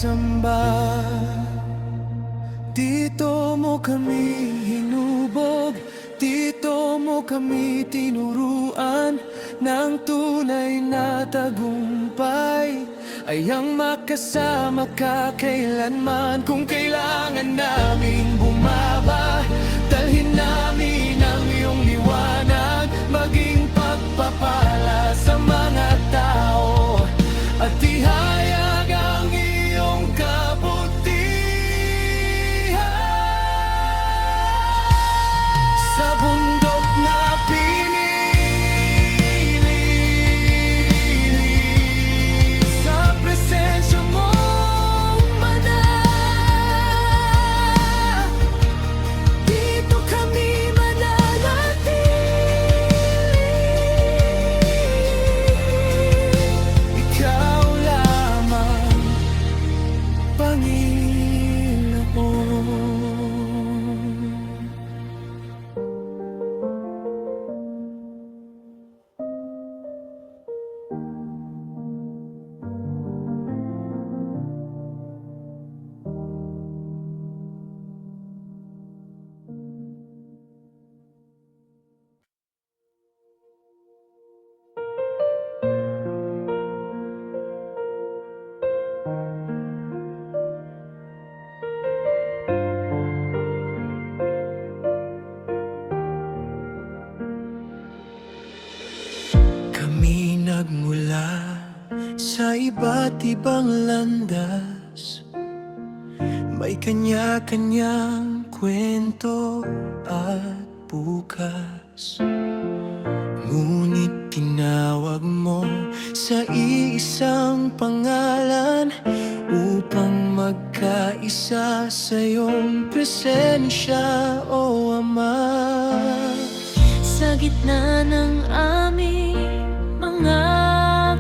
samba. Dito mo kami hinubog, dito mo kami tinuruan ng tunay na tagumpay ay ang makasama ka kailanman. Kung kailangan naming bumaba, dalhin namin ang iyong liwanag, maging pagpapala sa mga tao at ihayag ang iyong kabutihan sa bundok na pinili. Sa presensya mo mana, dito kami mananatili. Ikaw lamang, Panginoon. Kami nagmula sa iba't ibang landas, may kanya-kanyang kwento at bukas. Ngunit tinawag mo sa iisang pangalan upang magkaisa sa iyong presensya, O Ama. Sa gitna ng aming mga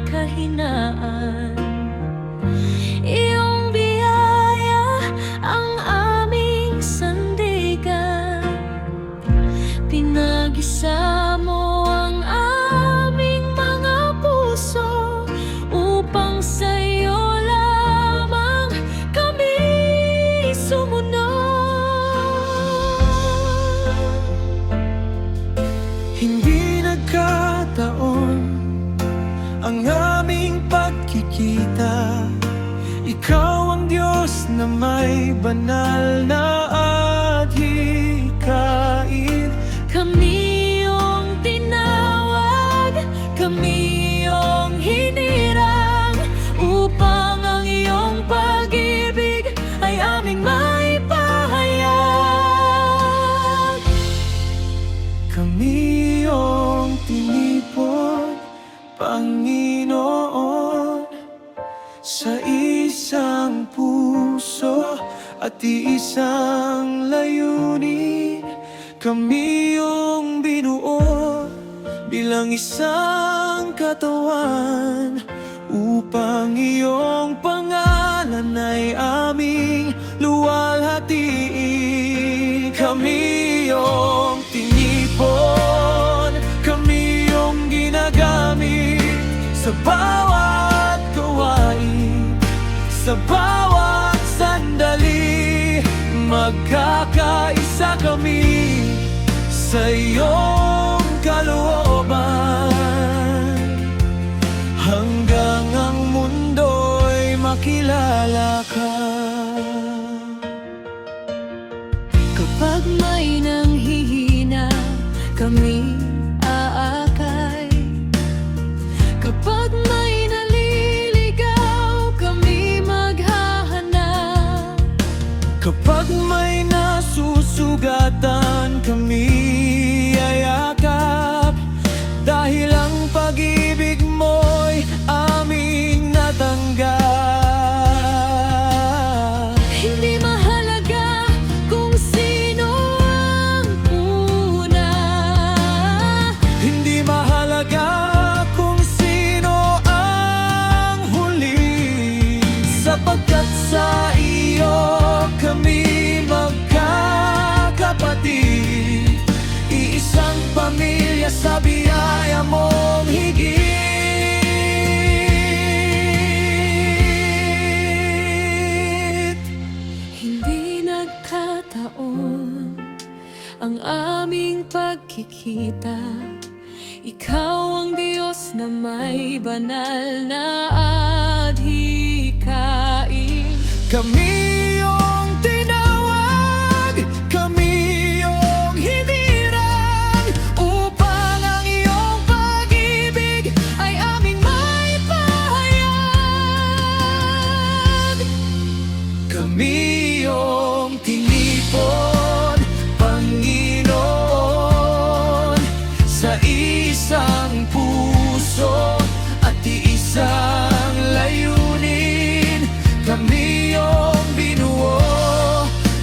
kahinaan, iyong biyaya ang aming sandigan. Pinag-isa mo ang aming mga puso upang sa iyo lamang kami sumunod. Hindi nagkataon ang aming pagkikita. Ikaw ang Diyos na may banal na adhikain. Kami iyong tinawag, kami iyong hinirang upang ang iyong pag-ibig ay aming maipahayag. Kami iyong tinipon, Panginoon, sa isang puso at isang layunin. Kami iyong binuo bilang isang katawan upang iyong pangalan ay aming luwalhatiin. Kami iyong tinipon, kami iyong ginagamit sa bawat gawain, sa bawat sandali. Magkakaisa kami sa iyong kalooban hanggang ang mundo'y makilala ka. Kapag may nanghihina, kami aakay. Kapag may naliligaw, kami maghahanap. Kapag may nasusugatan, kami ayakap. na may banal na adhikain. Kami iyong tinawag, kami iyong hinirang, upang ang iyong pag-ibig ay aming may pahayag. Kami iyong tinipon, Panginoon, sa isang puso at isang layunin. Kami iyong binuo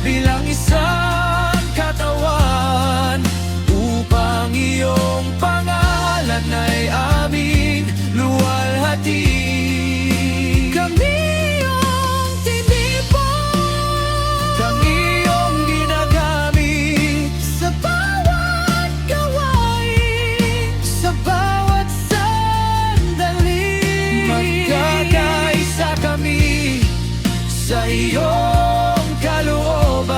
bilang isang katawan, upang iyong pangalan ay aming luwalhati. Kami iyong tinipon, kami iyong ginagamit sa bawat gawain, sa bawat sandali. Magkakaisa kami sa iyong kalooban,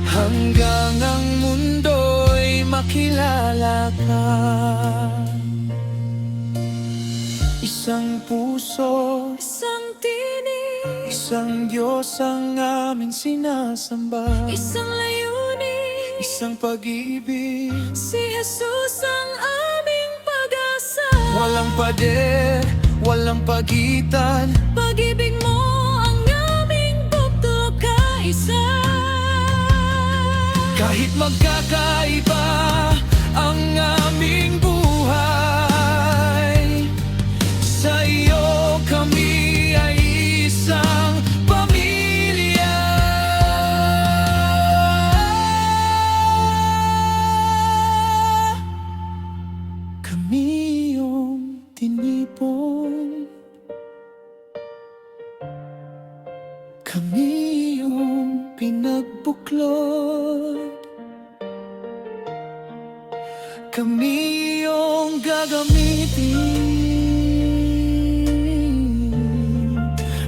hanggang ang mundo'y makilala ka. Isang puso, Isang tinig, isang Diyos ang aming sinasamba, isang layunin, isang pag-ibig. si Jesus ang aming pag-asa. Walang pader, walang pagitan, Pag-ibig mo ang aming bugtong kaisa. kahit magkakaiba ang aming buhay. Sa iyo kami ay isang pamilya. Kami iyong tinipon, kami iyong pinagbuklod, kami iyong gagamitin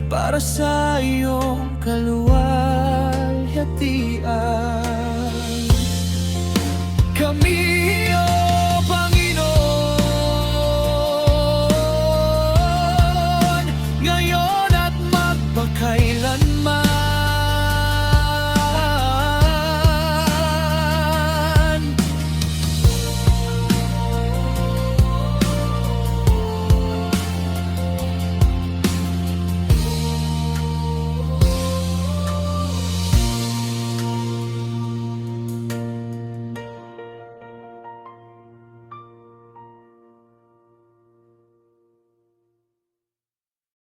para sa iyong kaluwalhatian.